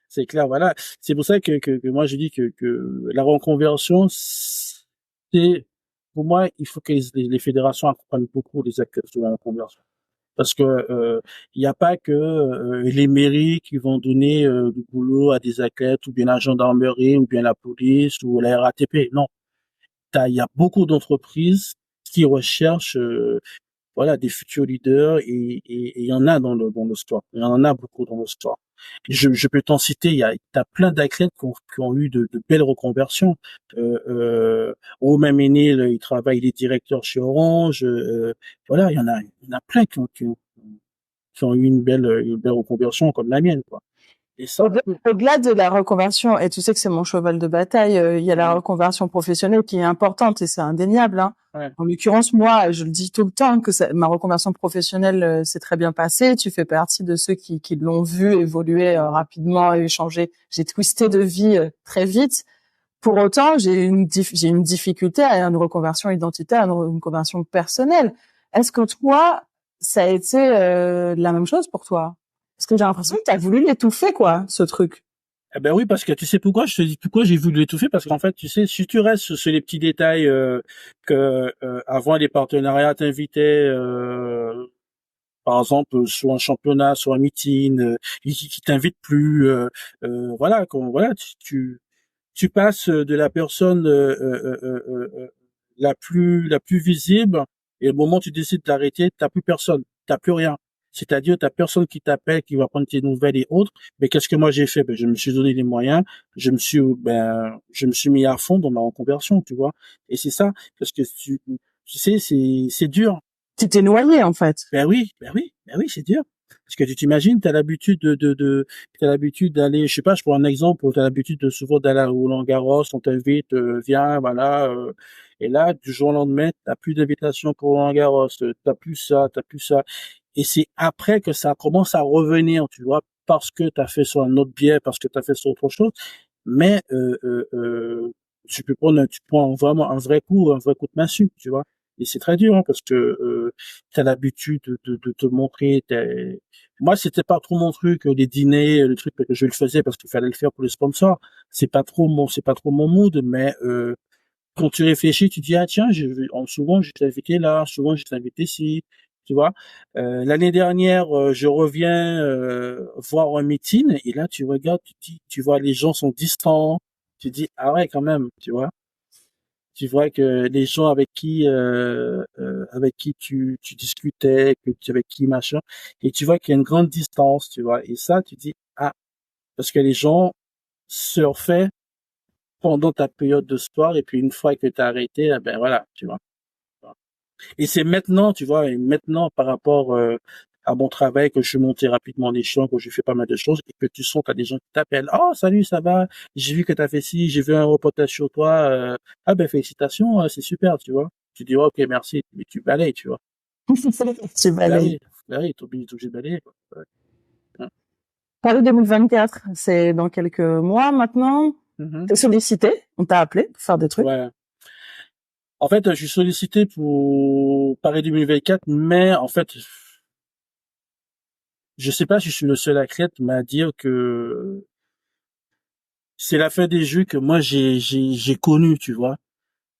S2: C'est clair, voilà. C'est pour ça que moi, je dis que la reconversion, c'est, pour moi, il faut que les fédérations accompagnent beaucoup les acteurs sur la reconversion. Parce que il n'y a pas que les mairies qui vont donner du boulot à des athlètes ou bien la gendarmerie ou bien la police ou la RATP. Non, il y a beaucoup d'entreprises qui recherchent voilà des futurs leaders et il y en a dans le sport. Il y en a beaucoup dans le sport. Je peux t'en citer. T'as plein d'athlètes qui ont eu de belles reconversions. Romain Ménil, il travaille, il est directeur chez Orange. Voilà, il y en a plein qui ont eu une belle reconversion comme la mienne, quoi. Et ça,
S1: Au-delà de la reconversion, et tu sais que c'est mon cheval de bataille, il y a la reconversion professionnelle qui est importante et c'est indéniable, hein.
S2: ouais.
S1: En l'occurrence, moi, je le dis tout le temps que ma reconversion professionnelle s'est très bien passée. Tu fais partie de ceux qui l'ont vu évoluer rapidement et changer. J'ai twisté de vie très vite. Pour autant, j'ai une difficulté à une reconversion identitaire, à une reconversion personnelle. Est-ce que toi, ça a été la même chose pour toi? Parce que j'ai l'impression que tu as voulu l'étouffer, quoi, ce truc.
S2: Eh ben oui, parce que tu sais pourquoi je te dis pourquoi j'ai voulu l'étouffer, parce qu'en fait, tu sais, si tu restes sur les petits détails que avant les partenariats t'invitaient, par exemple sur un championnat, sur un meeting, ils t'invitent plus, voilà, voilà, tu passes de la personne la plus visible, et au moment où tu décides d'arrêter, t'as plus personne, t'as plus rien. C'est-à-dire, t'as personne qui t'appelle, qui va prendre tes nouvelles et autres. Mais qu'est-ce que moi j'ai fait? Ben, je me suis donné les moyens. Je me suis mis à fond dans ma reconversion, tu vois. Et c'est ça, parce que tu sais, c'est dur.
S1: Tu t'es noyé, en fait.
S2: Ben oui, c'est dur. Parce que tu t'imagines, t'as l'habitude d'aller, je sais pas, je prends un exemple, t'as l'habitude de souvent d'aller à Roland-Garros, on t'invite, viens, voilà, et là, du jour au lendemain, t'as plus d'invitation pour Roland-Garros, t'as plus ça. Et c'est après que ça commence à revenir, tu vois, parce que t'as fait sur un autre biais, parce que t'as fait sur autre chose. Mais, tu prends vraiment un vrai coup de massue, tu vois. Et c'est très dur, hein, parce que t'as l'habitude de te montrer. Moi, c'était pas trop mon truc, les dîners, le truc que je le faisais parce qu'il fallait le faire pour les sponsors. C'est pas trop mon mood, mais quand tu réfléchis, tu dis ah tiens, souvent je t'ai invité là, souvent je t'ai invité ici, tu vois. L'année dernière, je reviens voir un meeting et là tu regardes, tu vois les gens sont distants, tu dis ah ouais quand même, tu vois. Tu vois que les gens avec qui tu discutais, avec qui machin, et tu vois qu'il y a une grande distance, tu vois. Et ça, tu dis ah, parce que les gens surfaient pendant ta période de sport et puis une fois que tu as arrêté, eh ben voilà, tu vois. Et c'est maintenant, tu vois, et maintenant par rapport à mon travail que je suis monté rapidement en échelon, que je fais pas mal de choses et que tu sens t'as des gens qui t'appellent. Oh salut, ça va? J'ai vu que t'as fait ci, j'ai vu un reportage sur toi. Ah ben félicitations, c'est super, tu vois. Tu dis ok merci, mais tu balayes, tu vois.
S1: Tu balayes.
S2: Bah oui, t'es obligé de balayer, quoi. Ouais.
S1: Paris 2024, c'est dans quelques mois maintenant.
S2: Mhm.
S1: T'es sollicité, on t'a appelé pour faire des trucs.
S2: Ouais. En fait, je suis sollicité pour Paris 2024, mais en fait, je sais pas si je suis le seul à crête, mais à dire que c'est la fin des jeux que moi j'ai connu, tu vois.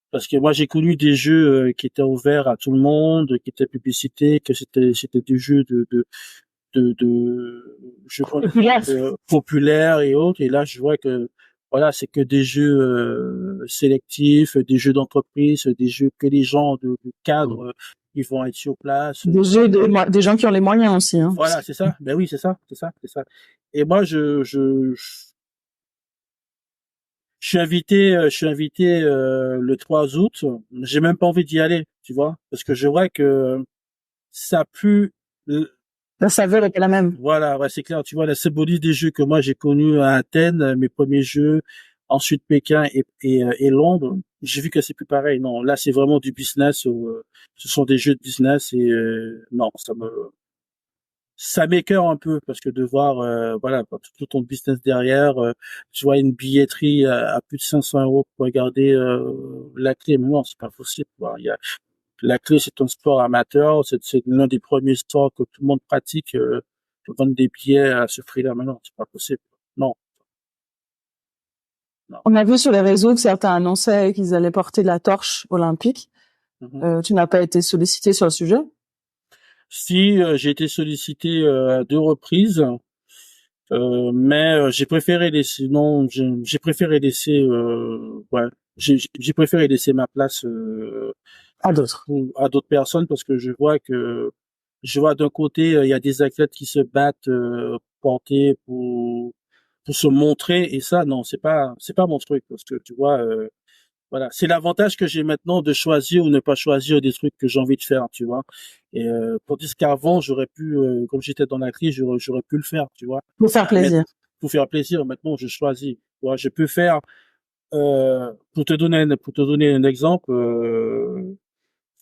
S2: Parce que moi j'ai connu des jeux qui étaient ouverts à tout le monde, qui étaient publicités, que c'était des jeux de je crois
S1: Populaire.
S2: populaires et autres. Et là je vois que voilà, c'est que des jeux sélectifs, des jeux d'entreprise, des jeux que les gens de cadre ils vont être sur place.
S1: Des gens qui ont les moyens aussi, hein.
S2: Voilà, c'est ça. Ben oui, c'est ça. Et moi je suis invité le 3 août. J'ai même pas envie d'y aller, tu vois, parce que je vois que ça pue.
S1: La saveur est la même.
S2: Voilà, ouais, c'est clair. Tu vois, la symbolique des jeux que moi j'ai connus à Athènes, mes premiers jeux, ensuite Pékin et Londres. J'ai vu que c'est plus pareil. Non, là c'est vraiment du business. Ce sont des jeux de business et non, ça m'écœure un peu parce que de voir voilà tout ton business derrière, tu vois une billetterie à plus de 500 € pour regarder la clé, mais non c'est pas possible quoi. La clé c'est un sport amateur, c'est l'un des premiers sports que tout le monde pratique, vendre des billets à ce prix-là, mais non c'est pas possible. Non, non.
S1: On a vu sur les réseaux que certains annonçaient qu'ils allaient porter la torche olympique.
S2: Mhm.
S1: Tu n'as pas été sollicité sur le sujet?
S2: Si j'ai été sollicité à 2 reprises. Mais j'ai préféré laisser non j'ai préféré laisser ouais j'ai préféré laisser ma place
S1: À d'autres.
S2: à d'autres personnes parce que je vois d'un côté il y a des athlètes qui se battent porter pour se montrer et ça non c'est pas mon truc parce que tu vois voilà, c'est l'avantage que j'ai maintenant de choisir ou ne pas choisir des trucs que j'ai envie de faire, tu vois. Et tandis qu'avant, j'aurais pu, comme j'étais dans la crise, j'aurais pu le faire, tu vois.
S1: Pour faire
S2: Mais
S1: plaisir.
S2: pour faire plaisir. Maintenant, je choisis. Tu vois, je peux faire, pour te donner un exemple,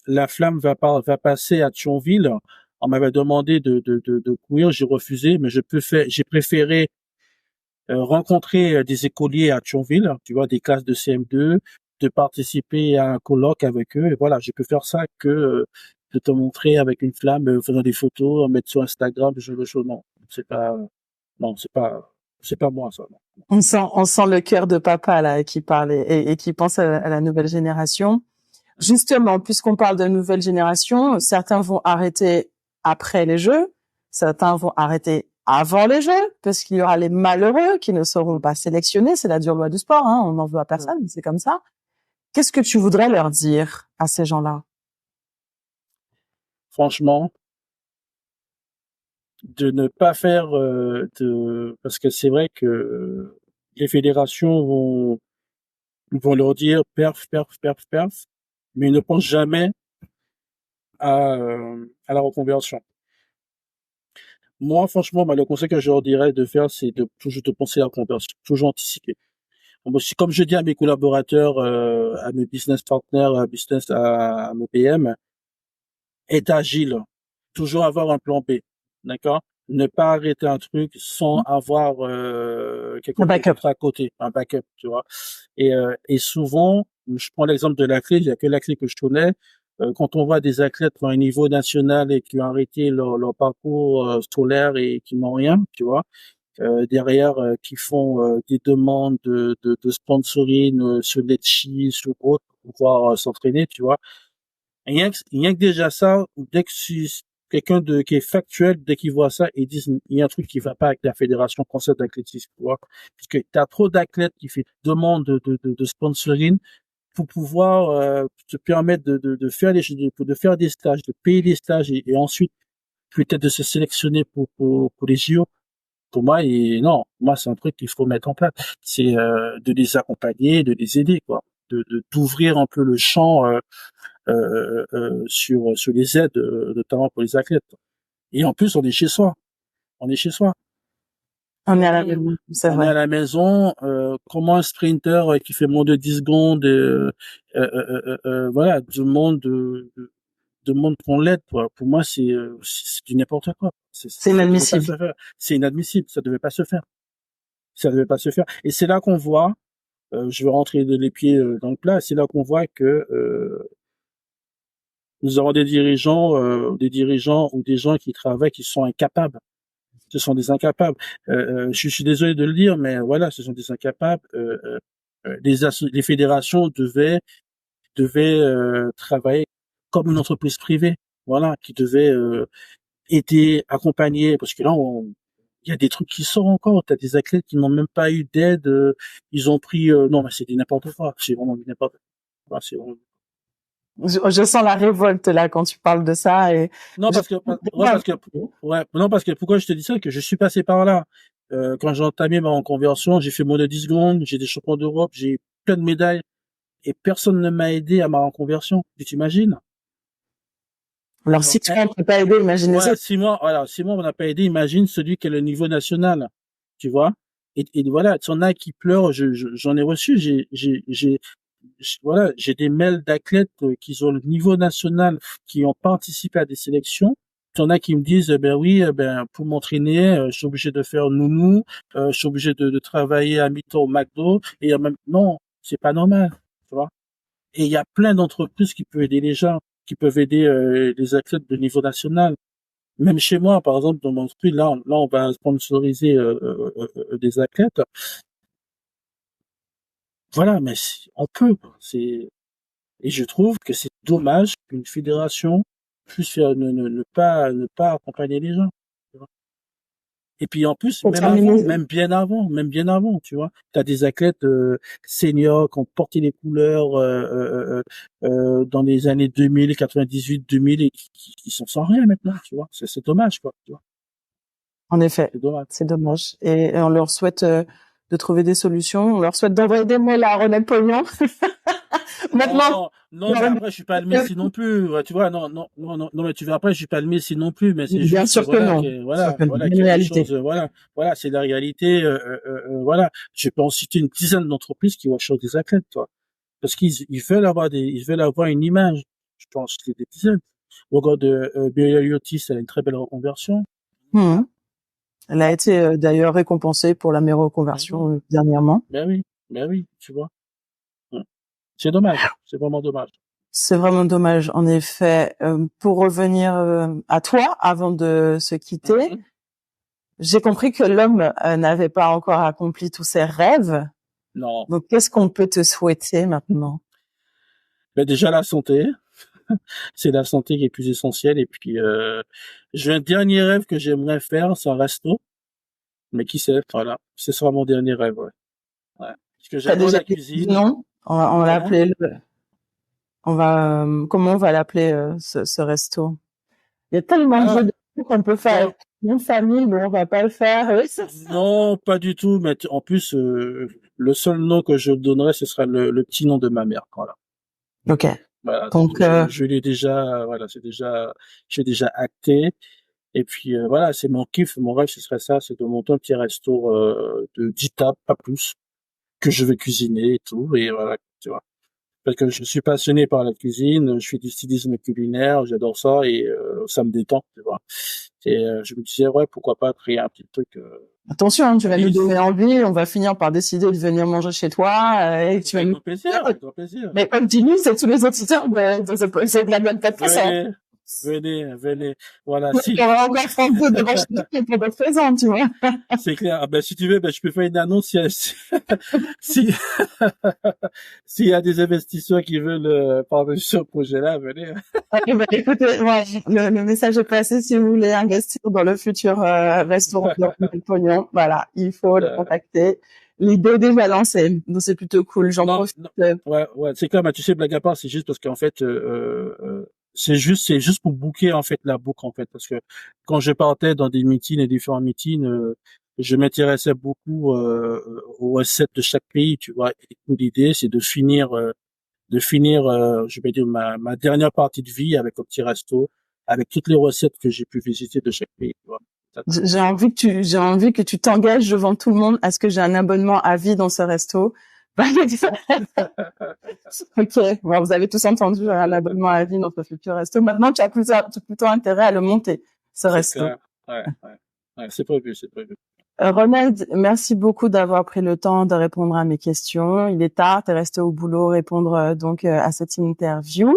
S2: la flamme va passer à Thionville. On m'avait demandé de courir, j'ai refusé, mais j'ai préféré rencontrer des écoliers à Thionville, tu vois, des classes de CM2, de participer à un colloque avec eux. Et voilà, je peux faire ça que de te montrer avec une flamme, faisant des photos, mettre sur Instagram, ce genre de choses. Non, non, c'est pas moi ça. Non.
S1: On sent le cœur de papa là qui parle et qui pense à la nouvelle génération. Justement, puisqu'on parle de nouvelle génération, certains vont arrêter après les Jeux, certains vont arrêter avant les Jeux, parce qu'il y aura les malheureux qui ne seront pas sélectionnés. C'est la dure loi du sport, hein, on n'en veut à personne, mais c'est comme ça. Qu'est-ce que tu voudrais leur dire à ces gens-là?
S2: Franchement, de ne pas faire parce que c'est vrai que les fédérations vont leur dire perf, perf, perf, perf, mais ils ne pensent jamais à la reconversion. Moi, franchement, le conseil que je leur dirais de faire, c'est de toujours de penser à la reconversion, toujours anticiper. Bon, comme je dis à mes collaborateurs, à mes business partners, à mes PM, être agile, toujours avoir un plan B, d'accord? Ne pas arrêter un truc sans avoir quelque
S1: Un
S2: chose
S1: backup.
S2: d'autre à côté, un backup, tu vois. Et souvent, je prends l'exemple de la clé, il y a que la clé que je connais. Quand on voit des athlètes à un niveau national et qui ont arrêté leur parcours scolaire et qui n'ont rien, tu vois, derrière qui font des demandes de sponsoring sur Letchi, sur autre pour pouvoir s'entraîner, tu vois. Rien que déjà ça, dès que quelqu'un qui est factuel, dès qu'il voit ça, ils disent il y a un truc qui va pas avec la Fédération française d'athlétisme, tu vois. Parce que t'as trop d'athlètes qui font demande de sponsoring pour pouvoir te permettre de faire de faire des stages, de payer des stages et ensuite peut-être de se sélectionner pour les JO. Pour moi, non, moi c'est un truc qu'il faut mettre en place. C'est de les accompagner, de les aider, quoi, d'ouvrir un peu le champ sur les aides, notamment pour les athlètes. Et en plus, on est chez soi. On est chez soi.
S1: On est à la maison, c'est
S2: On est à
S1: vrai.
S2: la maison. Comment un sprinter qui fait moins de 10 secondes, voilà, demande qu'on l'aide. Pour moi, c'est du n'importe quoi.
S1: C'est
S2: Ça devait pas
S1: inadmissible.
S2: se faire. C'est inadmissible. Ça devait pas se faire. Ça devait pas se faire. Et c'est là qu'on voit. Je vais rentrer les pieds dans le plat. C'est là qu'on voit que nous avons des dirigeants ou des gens qui travaillent qui sont incapables. Ce sont des incapables. Je suis désolé de le dire, mais voilà, ce sont des incapables. Les fédérations devaient travailler comme une entreprise privée, voilà, qui devait aider, accompagner, parce que là, il y a des trucs qui sortent encore. T'as des athlètes qui n'ont même pas eu d'aide. Ils ont pris, non, mais c'est du n'importe quoi. C'est vraiment du n'importe quoi. C'est vraiment...
S1: Je sens la révolte là quand tu parles de ça et
S2: Non,
S1: je...
S2: non, parce que pourquoi je te dis ça, que je suis passé par là. Quand j'ai entamé ma reconversion, j'ai fait moins de 10 secondes, j'ai des champions d'Europe, j'ai plein de médailles, et personne ne m'a aidé à ma reconversion. Tu t'imagines?
S1: Alors si tu ne peux pas aider, imagine les
S2: Ouais,
S1: autres.
S2: 6 mois, voilà, 6 mois, on n'a pas aidé. Imagine celui qui est le niveau national, tu vois. Et voilà, tu en as qui pleurent. J'en ai reçu. Voilà, j'ai des mails d'athlètes qui ont le niveau national, qui ont participé à des sélections. Tu en as qui me disent, ben oui, ben pour m'entraîner, je suis obligé de faire nounou, je suis obligé de travailler à mi-temps au McDo. Et même, non, c'est pas normal, tu vois. Et il y a plein d'entreprises qui peuvent aider les gens, qui peuvent aider les athlètes de niveau national. Même chez moi, par exemple, dans mon entreprise, là, on va sponsoriser des athlètes. Voilà, mais on peut. Et je trouve que c'est dommage qu'une fédération puisse faire, ne pas accompagner les gens. Tu vois. Et puis en plus,
S1: Pour terminer,
S2: même bien avant, tu vois, t'as des athlètes seniors qui ont porté les couleurs dans les années 2000, 98, 2000 et qui sont sans rien maintenant, tu vois. C'est dommage, quoi. Tu vois.
S1: en effet,
S2: C'est dommage.
S1: c'est dommage et on leur souhaite de trouver des solutions. On leur souhaite d'envoyer des mails à Ronald Pognon. Maintenant.
S2: Non, mais après, je suis pas le Messi non plus. Ouais, tu vois, non, mais tu vois, après, je suis pas le Messi non plus, mais c'est
S1: Bien
S2: juste,
S1: sûr que non.
S2: voilà,
S1: Une
S2: qu'il y a des
S1: réalité.
S2: choses, voilà, c'est la réalité, voilà. Je peux en citer une dizaine d'entreprises qui vont chercher des athlètes, toi. Parce ils veulent avoir une image. Je pense que c'est des dizaines. Regarde, Bilal Yotis, elle a une très belle reconversion.
S1: Elle a été d'ailleurs récompensée pour la meilleure reconversion dernièrement.
S2: Ben oui, tu vois. C'est dommage, c'est vraiment dommage.
S1: C'est vraiment dommage, en effet. Pour revenir à toi, avant de se quitter, j'ai compris que l'homme n'avait pas encore accompli tous ses rêves.
S2: Non.
S1: Donc, qu'est-ce qu'on peut te souhaiter maintenant?
S2: Ben déjà la santé. C'est la santé qui est plus essentielle. Et puis, j'ai un dernier rêve que j'aimerais faire, c'est un resto. Mais qui sait, voilà. Ce sera mon dernier rêve, ouais. Parce que j'adore la cuisine.
S1: Non, on va l'appeler comment on va l'appeler, ce resto? Il y a tellement de jeux de mots qu'on peut faire. Une famille, mais on va pas le faire. Oui,
S2: non, pas du tout. Mais en plus, le seul nom que je donnerais, ce sera le petit nom de ma mère. Voilà.
S1: Ok.
S2: Voilà.
S1: Donc,
S2: je l'ai déjà, voilà, j'ai déjà acté. Et puis, voilà, c'est mon kiff, mon rêve, ce serait ça, c'est de monter un petit resto, de 10 tables, pas plus, que je vais cuisiner et tout. Et voilà, tu vois. Parce que je suis passionné par la cuisine, je fais du stylisme culinaire, j'adore ça et ça me détend, tu vois. Et je me disais ouais, pourquoi pas créer un petit truc.
S1: Attention, hein, tu vas nous donner envie, on va finir par décider de venir manger chez toi et tu vas nous
S2: plaisir, grand plaisir.
S1: Mais comme dis-nous, c'est tous les auditeurs, c'est de la bonne tête.
S2: Venez. Voilà.
S1: Si. On va encore faire deux devant pour d'autres raisons, tu vois.
S2: C'est clair. Ah ben, si tu veux, ben, je peux faire une annonce s'il y a des investisseurs qui veulent parvenir sur ce projet-là, venez.
S1: Écoutez, ouais, le message est passé. Si vous voulez investir dans le futur restaurant de Pognon, voilà, il faut le contacter. L'idée est déjà lancée, donc c'est plutôt cool. J'en profite.
S2: Ouais, c'est clair, mais tu sais, blague à part, c'est juste parce qu'en fait, c'est juste pour booker en fait la boucle en fait, parce que quand je partais dans des meetings et différents meetings, je m'intéressais beaucoup aux recettes de chaque pays, tu vois. Et l'idée, c'est de finir, je vais dire ma dernière partie de vie avec un petit resto, avec toutes les recettes que j'ai pu visiter de chaque pays, tu vois.
S1: J'ai envie que tu t'engages devant tout le monde à ce que j'ai un abonnement à vie dans ce resto. Ok, bon, vous avez tous entendu un abonnement à vie dans ce futur resto. Maintenant, tu as plutôt intérêt à le monter, ce resto.
S2: Ouais, c'est prévu.
S1: Ronald, merci beaucoup d'avoir pris le temps de répondre à mes questions. Il est tard, t'es resté au boulot répondre donc à cette interview.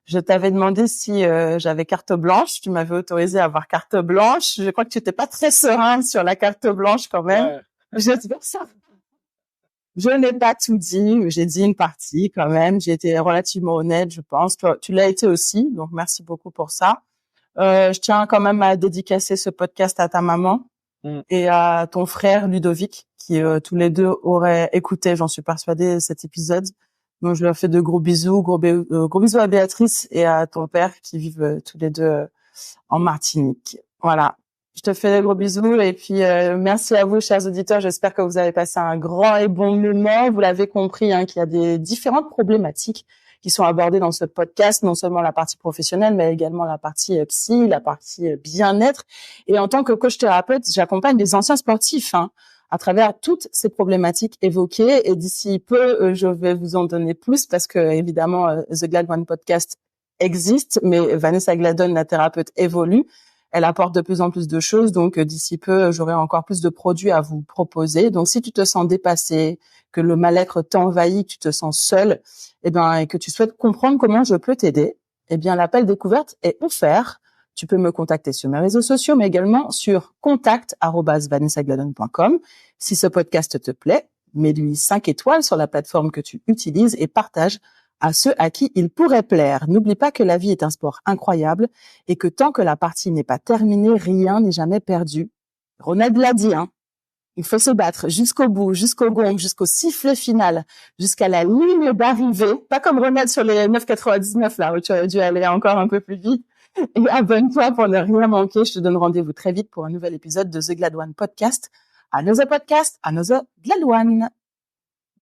S1: Je t'avais demandé si j'avais carte blanche. Tu m'avais autorisé à avoir carte blanche. Je crois que tu n'étais pas très serein sur la carte blanche quand même.
S2: Ouais.
S1: Je n'ai pas tout dit. J'ai dit une partie quand même. J'ai été relativement honnête, je pense. Tu l'as été aussi. Donc, merci beaucoup pour ça. Je tiens quand même à dédicacer ce podcast à ta maman et à ton frère Ludovic qui tous les deux auraient écouté, j'en suis persuadée, cet épisode. Donc, je leur fais de gros bisous. Gros bisous à Béatrice et à ton père qui vivent tous les deux en Martinique. Voilà. Je te fais des gros bisous et puis merci à vous, chers auditeurs. J'espère que vous avez passé un grand et bon moment. Vous l'avez compris, hein, qu'il y a des différentes problématiques qui sont abordées dans ce podcast, non seulement la partie professionnelle, mais également la partie psy, la partie bien-être. Et en tant que coach thérapeute, j'accompagne les anciens sportifs, hein, à travers toutes ces problématiques évoquées. Et d'ici peu, je vais vous en donner plus parce que, évidemment, The Glad One Podcast existe, mais Vanessa Gladon, la thérapeute, évolue. Elle apporte de plus en plus de choses. Donc, d'ici peu, j'aurai encore plus de produits à vous proposer. Donc, si tu te sens dépassé, que le mal-être t'envahit, que tu te sens seul, et que tu souhaites comprendre comment je peux t'aider, l'appel découverte est offert. Tu peux me contacter sur mes réseaux sociaux, mais également sur contact@vanessagladon.com. Si ce podcast te plaît, mets-lui 5 étoiles sur la plateforme que tu utilises et partage à ceux à qui il pourrait plaire. N'oublie pas que la vie est un sport incroyable et que tant que la partie n'est pas terminée, rien n'est jamais perdu. Ronald l'a dit, hein. Il faut se battre jusqu'au bout, jusqu'au gong, jusqu'au sifflet final, jusqu'à la ligne d'arrivée. Pas comme Ronald sur les 9,99 là, où tu aurais dû aller encore un peu plus vite. Et abonne-toi pour ne rien manquer. Je te donne rendez-vous très vite pour un nouvel épisode de The Glad One Podcast Another podcast, another Glad One.